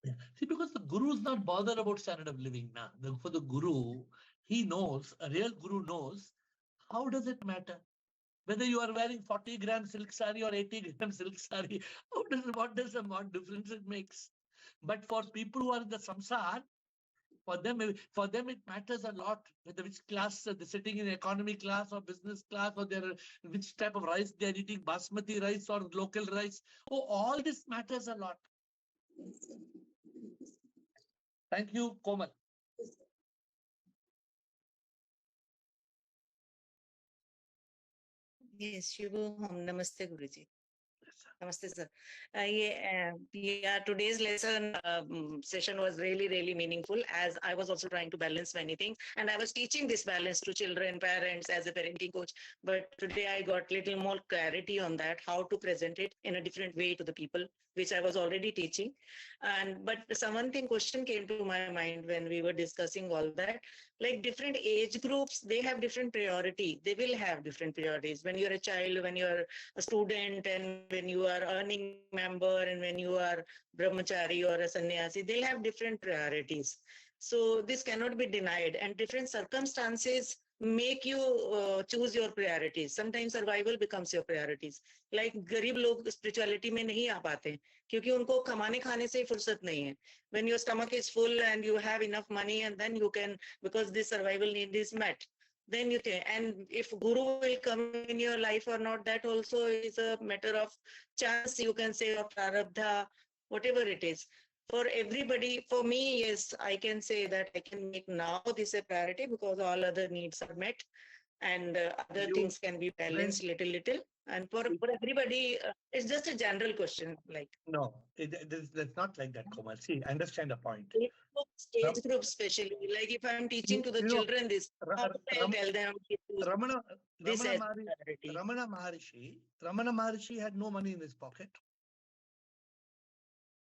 Yeah. See, because the guru is not bothered about standard of living now. For the guru, he knows, a real guru knows, how does it matter? Whether you are wearing 40 gram silk saree or 80 gram silk saree, what difference it makes? But for people who are in the samsar, for them it matters a lot whether which class they're sitting in, economy class or business class, or which type of rice they're eating, basmati rice or local rice. Oh, all this matters a lot. Thank you, Komal. Yes, Shubho Hum. Namaste, Guruji. Namaste, sir. Yeah, today's lesson session was really, really meaningful, as I was also trying to balance many things. And I was teaching this balance to children, parents, as a parenting coach. But today I got little more clarity on that, how to present it in a different way to the people, which I was already teaching. But one thing question came to my mind when we were discussing all that, like different age groups, they have different priority. They will have different priorities. When you're a child, when you're a student, and when you are earning member, and when you are brahmachari or a sannyasi, they'll have different priorities. So this cannot be denied, and different circumstances make you choose your priorities. Sometimes survival becomes your priorities. Like गरीब लोग spirituality में नहीं आ पाते क्योंकि उनको कमाने खाने से फुर्सत नहीं है. When your stomach is full and you have enough money, and then you can, because this survival need is met, then you think. And if guru will come in your life or not, that also is a matter of chance, you can say, or prarabdha, whatever it is. For everybody, for me, yes, I can say that I can make now this a priority because all other needs are met, and other things can be balanced little. And for everybody, it's just a general question. Like no, that's not like that, Komal. See, I understand the point. Age group, especially, like if I'm teaching to the children this, how do I tell them this as priority? Ramana Maharishi had no money in his pocket.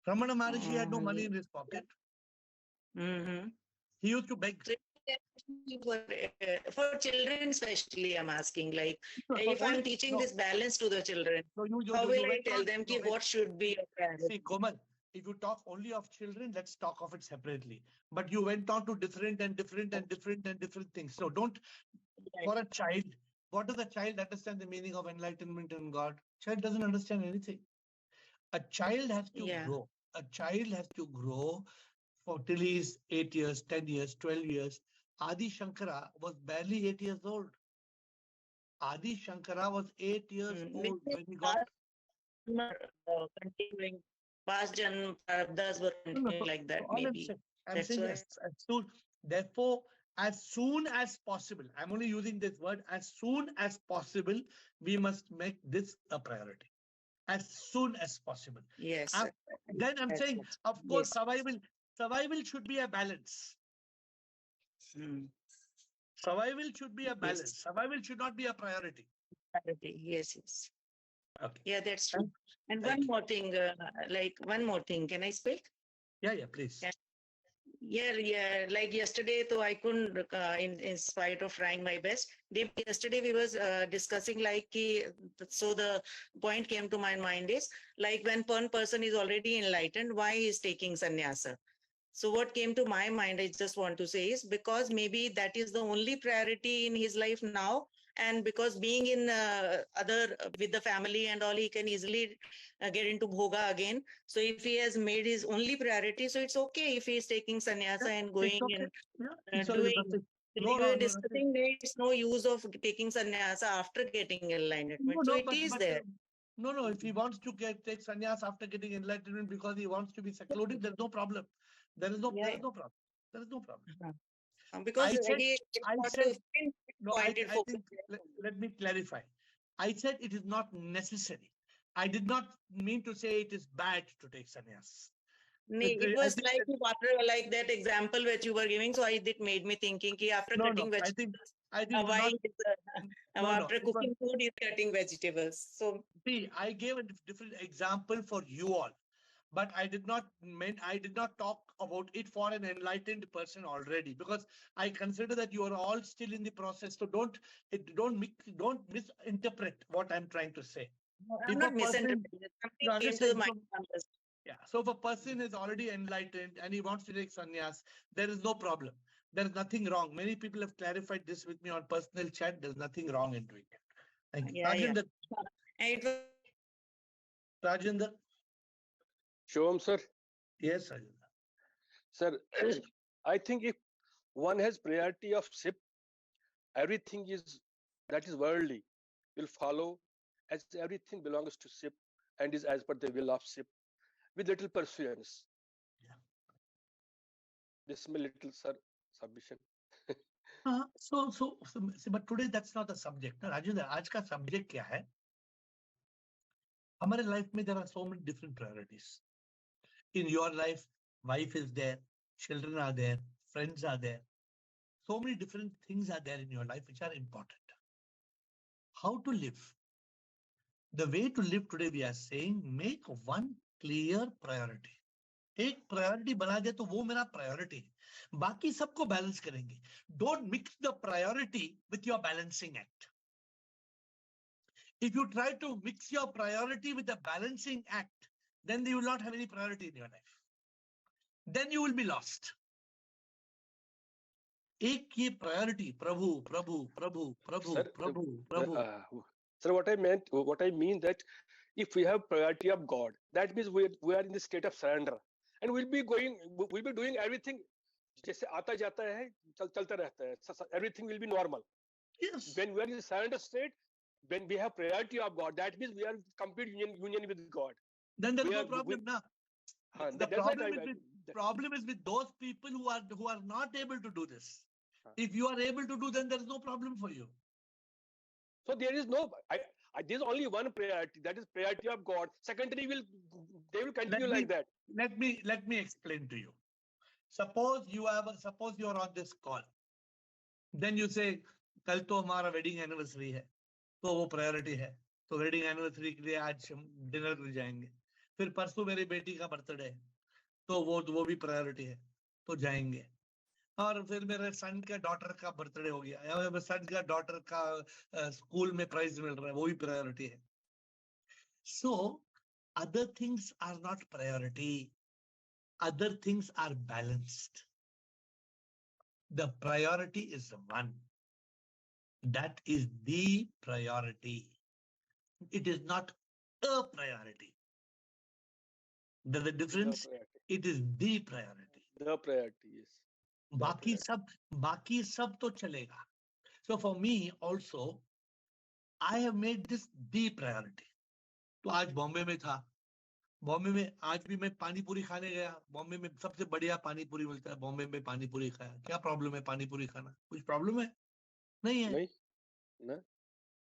Ramana Maharishi had no money in his pocket. He used to beg. For children, especially, I'm asking, like, if I'm teaching this balance to the children, how will I tell them what should be a priority? See, Komal, if you talk only of children, let's talk of it separately. But you went on to different things. So don't, for a child, what does a child understand the meaning of enlightenment and God? Child doesn't understand anything. A child has to grow. A child has to grow for till he is 8 years, 10 years, 12 years. Adi Shankara was barely 8 years old. Adi Shankara was 8 years old when he got. Continuing past janm prarabdhas were continuing like that, maybe. I'm saying as soon, therefore, as soon as possible, I'm only using this word, as soon as possible, we must make this a priority. As soon as possible. Yes. Then I'm saying, of course, survival should be a balance. Survival should be a balance. Yes. Survival should not be a priority. Yes. Okay. Yeah, that's true. And one more thing, can I speak? Yeah, please. Yeah. Like yesterday, though I couldn't, in spite of trying my best. Yesterday we was discussing so the point came to my mind is like when one person is already enlightened, why he is taking sannyasa? So what came to my mind, I just want to say, is because maybe that is the only priority in his life now. And because being in with the family and all, he can easily get into bhoga again. So if he has made his only priority, so it's okay if he is taking sannyasa and going and doing. No, we no, were no, nothing. discussing there is no use of taking sannyasa after getting enlightenment. No, So no, it is there. no. If he wants to take sannyas after getting enlightenment because he wants to be secluded, there's no problem. There is no problem. There is no problem. Because I said, he I got said, to no, pointed I focus. think, let me clarify. I said it is not necessary. I did not mean to say it is bad to take sannyas. It I was think like like that example which you were giving. So it made me thinking ki after no, cutting I think vegetables, it is not. No, after it was, cooking food, he's cutting vegetables. So see, I gave a different example for you all, but I did not talk about it for an enlightened person already, because I consider that you are all still in the process. So don't misinterpret what I'm trying to say. I'm If not a person, misinterpreting. no, Something I'm came just to the saying, mind. so, yeah. So if a person is already enlightened and he wants to take sannyas, there is no problem. There is nothing wrong. Many people have clarified this with me on personal chat. There's nothing wrong in doing it. Thank you. Yeah, yeah. Rajendra. And it was Rajendra. Shivam sir, Yes, Rajendra. sir, I think if one has priority of SIP, everything is that is worldly will follow, as everything belongs to SIP and is as per the will of SIP with little pursuance. Yeah. This is my little sir submission. But today that's not the subject. ना राजेंद्र, आज का subject क्या है? हमारे life में there are so many different priorities. In your life, wife is there, children are there, friends are there. So many different things are there in your life which are important. How to live? The way to live today, we are saying, make one clear priority. एक priority बना दे तो वो मेरा priority है, बाकी सबको balance करेंगे. Don't mix the priority with your balancing act. If you try to mix your priority with the balancing act, then you will not have any priority in your life. Then you will be lost. एक ये priority, Prabhu Prabhu Prabhu Prabhu Sir, Prabhu Prabhu. Sir, what I mean that if we have priority of God, that means we are in the state of surrender, and we'll be doing everything. जैसे आता जाता है, चलता रहता है. Everything will be normal. Yes. When we are in the surrender state, when we have priority of God, that means we are in complete union with God. Then there's no problem, na. The problem is with those people who are not able to do this. If you are able to do, then there is no problem for you. So there is no. There's only one priority. That is priority of God. Secondary they will continue like that. Let me explain to you. Suppose you are on this call. Then you say, कल तो हमारा wedding anniversary है, तो वो priority है. तो wedding anniversary के लिए आज हम dinner कर जाएंगे. फिर परसों मेरी बेटी का बर्थडे है, तो वो भी प्रायोरिटी है, तो जाएंगे. और फिर मेरे सन का डॉटर का बर्थडे हो गया, या मेरे सन का डॉटर का स्कूल में प्राइज मिल रहा है, वो भी प्रायोरिटी है. So other things are not priority. Other things are balanced. The priority is one. That is the priority. It is not a priority. There's a difference. It is the priority. The priority, yes. बाकी सब तो चलेगा. So for me also, I have made this the priority. तो आज बॉम्बे में था. बॉम्बे में आज भी मैं पानी पूरी खाने गया. बॉम्बे में सबसे बढ़िया पानी पूरी मिलता है. बॉम्बे में पानी पूरी खाया. क्या प्रॉब्लम है पानी पूरी खाना? कुछ प्रॉब्लम है? नहीं है. नहीं.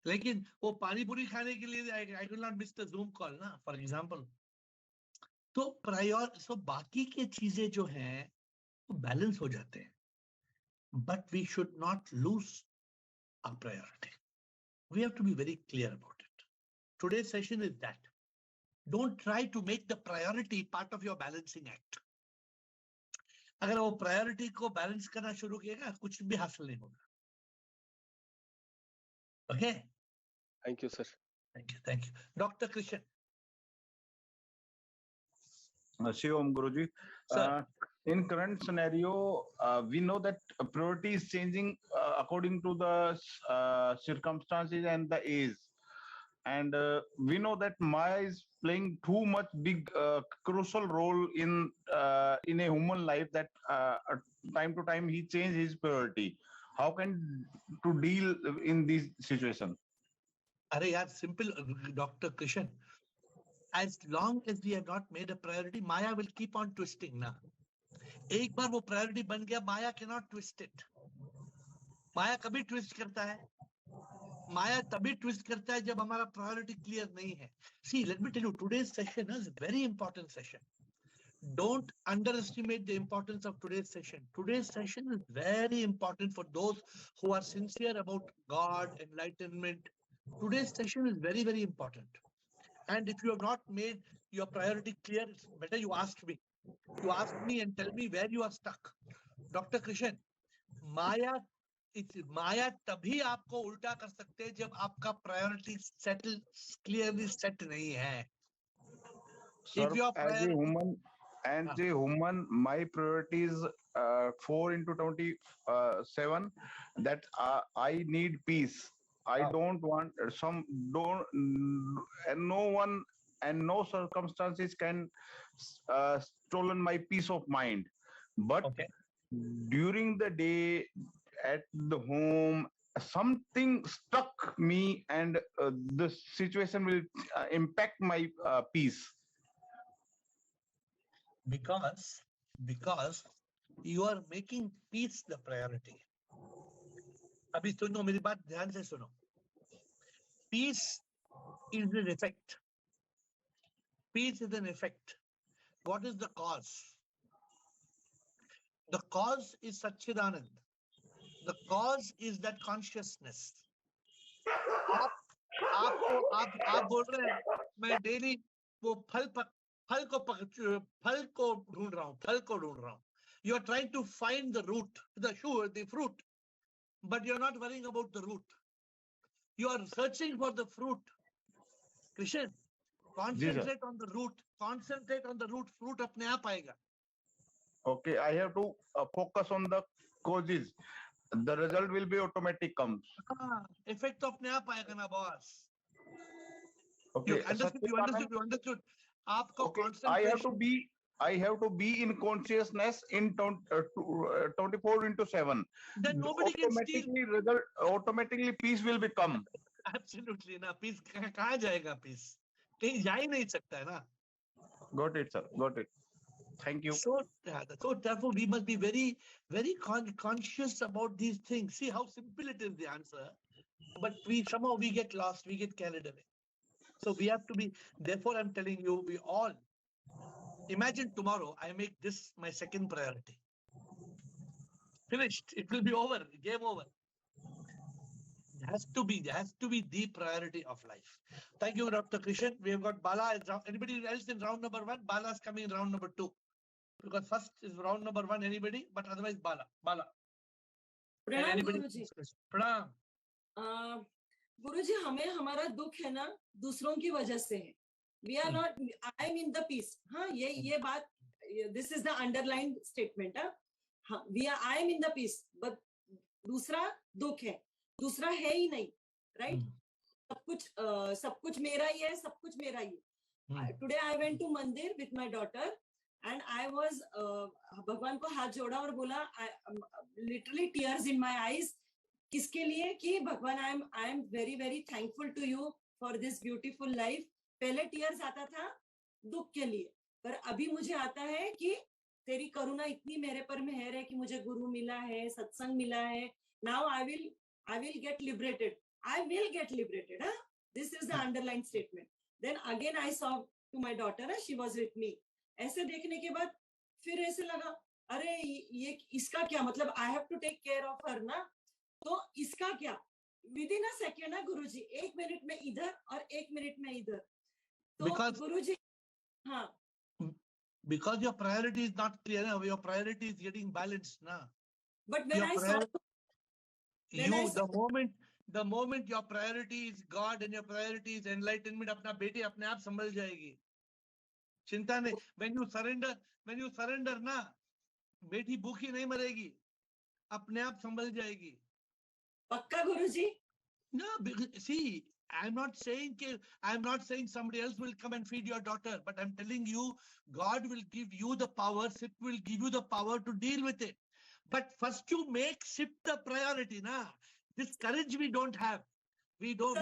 लेकिन वो पानी पूरी खाने के लिए I could not miss the Zoom call ना, for example. तो बाकी के चीजें जो हैं वो बैलेंस हो जाते हैं. But we should not lose our priority. We have to be very clear about it. Today's session is that. Don't try to make the priority part of your balancing act. अगर वो priority को balance करना शुरू किएगा, कुछ भी हासिल नहीं होगा. Okay? Thank you, sir. Thank you. Dr. Krishan. Shivam Guruji. In current scenario, we know that priority is changing according to the circumstances and the age. And we know that Maya is playing too much big crucial role in a human life that time to time he changes his priority. How can to deal in this situation? Are yaar, simple, Dr. Krishan. As long as we have not made a priority, Maya will keep on twisting na. एक बार वो priority बन गया, Maya cannot twist it. Maya कभी twist करता है? Maya तभी twist करता है जब हमारा priority clear नहीं है. See, let me tell you, today's session is a very important session. Don't underestimate the importance of today's session. Today's session is very important for those who are sincere about God, enlightenment. Today's session is very, very important. And if you have not made your priority clear, it's better you ask me. You ask me and tell me where you are stuck. Dr. Krishan, Maya तभी आपको उल्टा कर सकते हैं जब आपका priority settle clearly set नहीं है. Sir, If your as a priority, human, my priority is 4 into 27. That I need peace. I don't want no one and no circumstances can stolen my peace of mind. But okay. during the day at the home, something struck me, and the situation will impact my peace. Because you are making peace the priority. अभी सुनो मेरी बात ध्यान से सुनो. Peace is an effect. Peace is an effect. What is the cause? The cause is Satchidanand. The cause is that consciousness. आप बोल रहे हैं मैं डेली वो फल को ढूंढ रहा हूं. You are trying to find the root, the fruit, but you're not worrying about the root. You are searching for the fruit. Krishan, concentrate on the root. Concentrate on the root. Fruit अपने आप आएगा. Okay, I have to focus on the causes. The result will be automatic comes. Effect अपने आप आएगा ना boss. Okay, you understood. आपको okay, concentration. I have to be in consciousness in 24 into 7. Then nobody can steal. Automatically peace will become. Absolutely ना. Peace कहाँ जाएगा peace? कहीं जा ही नहीं सकता है ना. Got it, sir. Got it. Thank you. So therefore we must be very, very conscious about these things. See how simple it is, the answer, but somehow we get lost, we get carried away. So we have to be, therefore I'm telling you, we all, imagine tomorrow I make this my second priority. Finished. It will be over. Game over. It has to be the priority of life. Thank you, Dr. Krishan. We have got Bala. Anybody else in round number 1? Bala is coming in round number 2. Because first is round number 1, anybody, but otherwise Bala. प्रणाम Anybody? गुरुजी. प्रणाम. गुरुजी हमें हमारा दुख है ना दूसरों की वजह से है. We are not. I am in the peace. हाँ ये बात. This is the underlined statement. हाँ I am in the peace. But दूसरा दुख है. दूसरा है ही नहीं. Right? सब कुछ मेरा ही है. सब कुछ मेरा ही है. Today I went to मंदिर with my daughter. And I was भगवान को हाथ जोड़ा और बोला literally tears in my eyes. किसके लिए कि भगवान I am very very thankful to you for this beautiful life. पहले tears आता था दुख के लिए, पर अभी मुझे आता है कि तेरी करुणा इतनी मेरे पर मेहर है कि मुझे गुरु मिला है, सत्संग मिला है. Now I will get liberated. I will get liberated. This is the underlined statement. Then again I saw to my daughter, she was with me. ऐसे देखने के बाद फिर ऐसे लगा अरे ये इसका क्या मतलब I have to take care of her ना, तो इसका क्या within a second ना गुरुजी 1 मिनट में इधर और 1 मिनट में इधर. तो गुरुजी हाँ. Because your priority is not clear, your priority is getting balanced na. But when I saw the moment your priority is God and your priority is enlightenment, अपना बेटी अपने आप संभल जाएगी. चिंता नहीं. when you surrender ना, बेटी भूखी नहीं मरेगी, अपने आप संभल जाएगी. पक्का गुरुजी? No, see, I'm not saying somebody else will come and feed your daughter, but I'm telling you, God will give you the power, SIP will give you the power to deal with it. But first you make SIP the priority, na. This courage we don't have. We don't.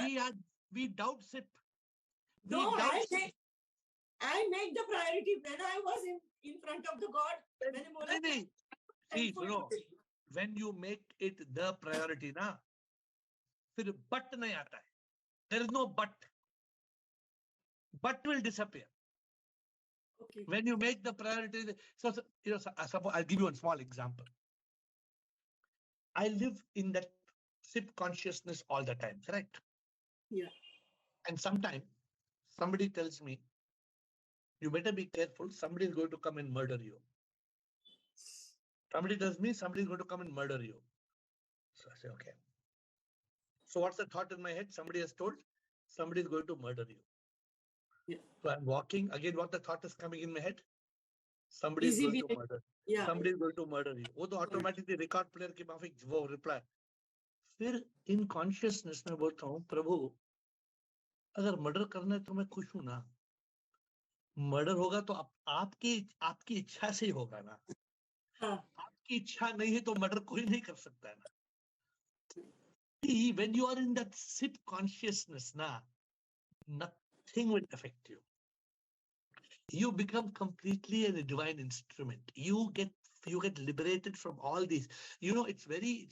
We doubt SIP. We No, doubt I make the priority when I was in front of the God. मैंने बोला, नहीं. See, thankful सुनो. today. When you make it the priority, na, फिर but नहीं आता है. There is no but. But will disappear. Okay. When you make the priority, so you know, suppose I'll give you a small example. I live in that SIP consciousness all the time, correct? Yeah. And sometimes somebody tells me, you better be careful, somebody is going to come and murder you. Somebody tells me somebody is going to come and murder you. So I say, okay. So what's the thought in my head? Somebody has told, somebody is going to murder you. Yeah. So I'm walking, again what the thought is coming in my head? Somebody Easy is going to behavior. murder. Yeah. Somebody is going to murder you. वो तो automatically record player के माफिक वो reply. फिर in consciousness में बोलता हूँ, प्रभु अगर murder करना है तो मैं खुश हूं ना. मर्डर होगा तो आपकी इच्छा से ही होगा ना. आपकी इच्छा नहीं है तो मर्डर कोई नहीं कर सकता है ना. See, when you are in that SIP consciousness, na, nothing will affect you. You become completely a divine instrument. You get liberated from all these. You know, it's very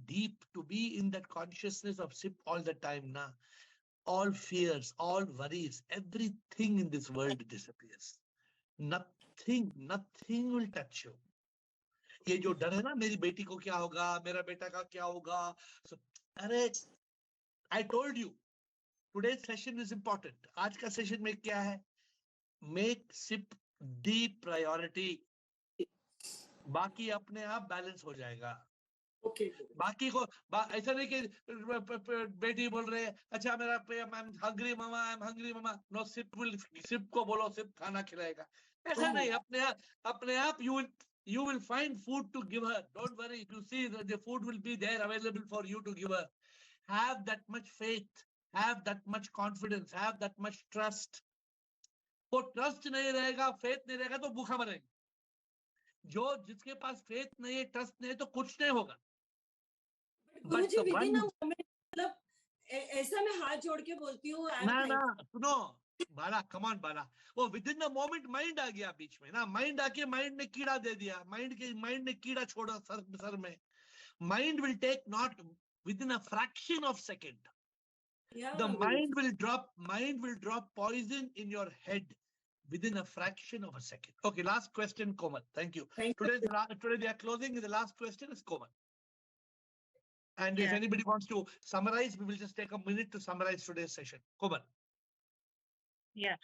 deep to be in that consciousness of SIP all the time, na. All fears, all worries, everything in this world disappears. Nothing will touch you. ये जो डर है ना, मेरी बेटी को क्या होगा, मेरा बेटा का क्या होगा. So, अरे, I told you, today's session is important. आज का session में क्या है? Make SIP the priority. बाकी अपने आप बैलेंस हो जाएगा. Okay. बाकी को ऐसा नहीं कि बेटी बोल रहे हैं, अच्छा मेरा I'm hungry mama. No, SIP को बोलो, SIP खाना खिलाएगा. ऐसा नहीं, अपने आप you will find food to give her. Don't worry. You see that the food will be there available for you to give her. Have that much faith. Have that much confidence. Have that much trust. वो trust नहीं रहेगा, faith नहीं रहेगा तो भूखा मरेगा. जिसके पास faith नहीं है, trust नहीं है तो कुछ नहीं होगा. But Guruji, within a moment, मतलब ऐसा मैं हाथ जोड़ के बोलती हूँ. ना सुनो बाला, come on बाला. वो within a moment mind आ गया बीच में ना. Mind आके mind ने कीड़ा दे दिया. Mind ने कीड़ा छोड़ा सर में. Mind will take not within a fraction of second. Yeah, the mind will drop poison in your head within a fraction of a second. Okay, last question, Komal. Thank you. Today they are closing. The last question is Komal. And if anybody wants to summarize, we will just take a minute to summarize today's session. Komal. Yeah.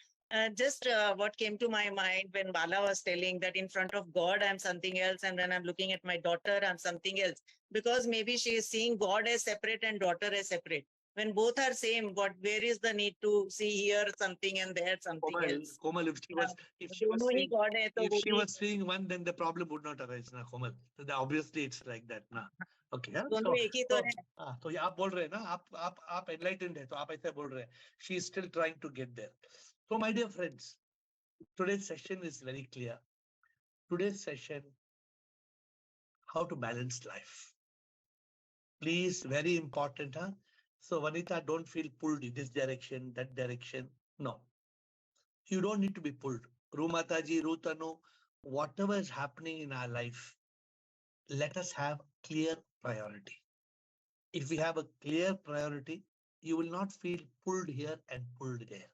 Just what came to my mind when Bala was telling that in front of God, I'm something else. And when I'm looking at my daughter, I'm something else. Because maybe she is seeing God as separate and daughter as separate. When both are same, where is the need to see here something and there something else? Komal, if she was seeing one, then the problem would not arise, na, Komal. So obviously it's like that, na. Okay. So आप बोल रहे हैं ना, आप enlightened है, तो आप ऐसे बोल रहे हैं. She is still trying to get there. So my dear friends, today's session is very clear. Today's session, how to balance life. Please, very important, huh? So Vanita, don't feel pulled in this direction, that direction. No. You don't need to be pulled. Rumataji, Rutanu, whatever is happening in our life, let us have clear priority. If we have a clear priority, you will not feel pulled here and pulled there.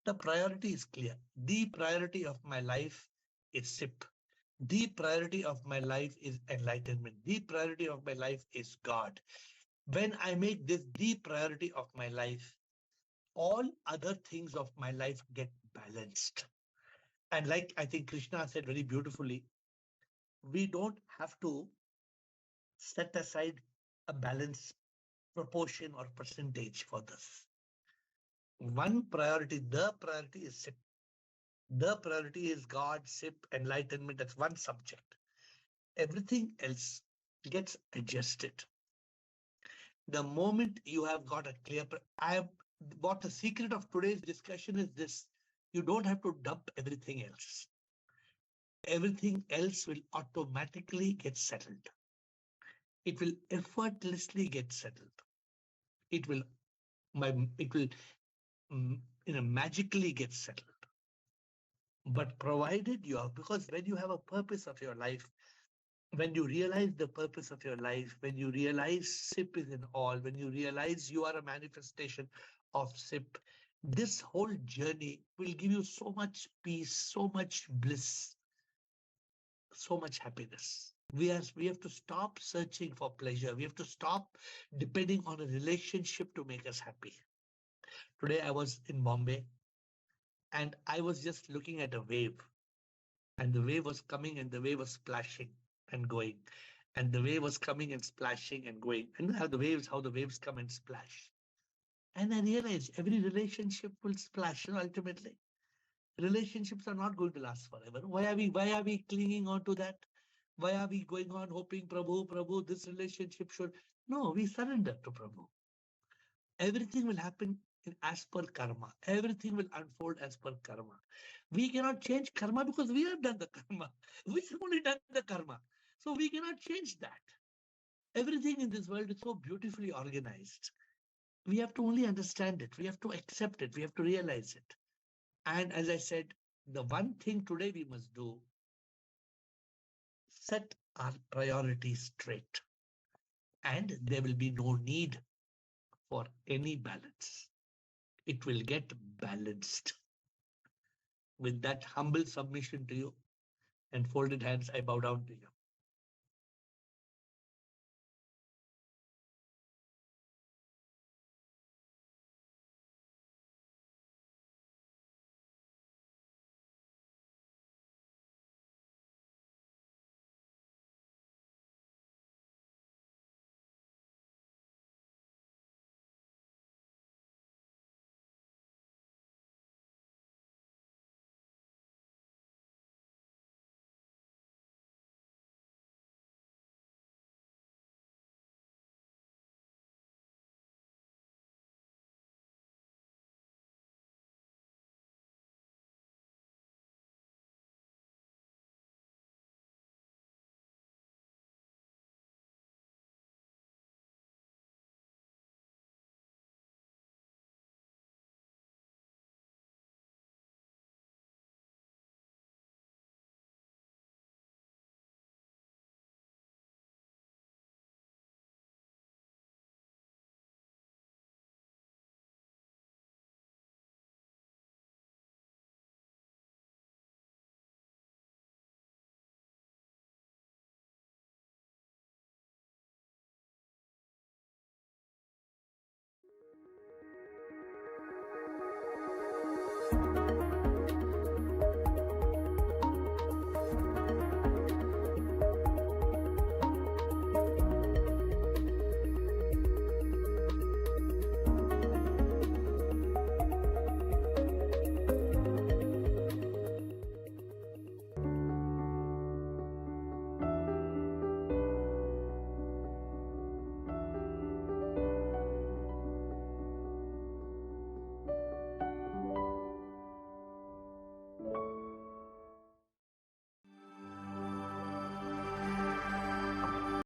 The priority is clear. The priority of my life is SIP. The priority of my life is enlightenment. The priority of my life is God. When I make this the priority of my life, all other things of my life get balanced. And like I think Krishna said very beautifully, we don't have to set aside a balance proportion or percentage for this. One priority, the priority is SIP. The priority is God, SIP, enlightenment. That's one subject. Everything else gets adjusted. The moment you have got a clear, what the secret of today's discussion is this: you don't have to dump everything else. everything else will automatically get settled. It will effortlessly get settled. It will, magically get settled. But provided you are, because when you have a purpose of your life, when you realize the purpose of your life, when you realize SIP is in all, when you realize you are a manifestation of SIP, this whole journey will give you so much peace, so much bliss, so much happiness. We have to stop searching for pleasure. We have to stop depending on a relationship to make us happy. Today I was in Bombay and I was just looking at a wave, and the wave was coming and the wave was splashing and going, and the wave was coming and splashing and going, and how the waves come and splash. And I realized every relationship will splash ultimately. Relationships are not going to last forever. Why are we clinging on to that? Why are we going on hoping, Prabhu, this relationship should? No, we surrender to Prabhu. Everything will happen as per karma. Everything will unfold as per karma. We cannot change karma because we have done the karma. We have only done the karma. So we cannot change that. Everything in this world is so beautifully organized. We have to only understand it. We have to accept it. We have to realize it. And as I said, the one thing today we must do, set our priorities straight. And there will be no need for any balance. It will get balanced. With that humble submission to you and folded hands, I bow down to you.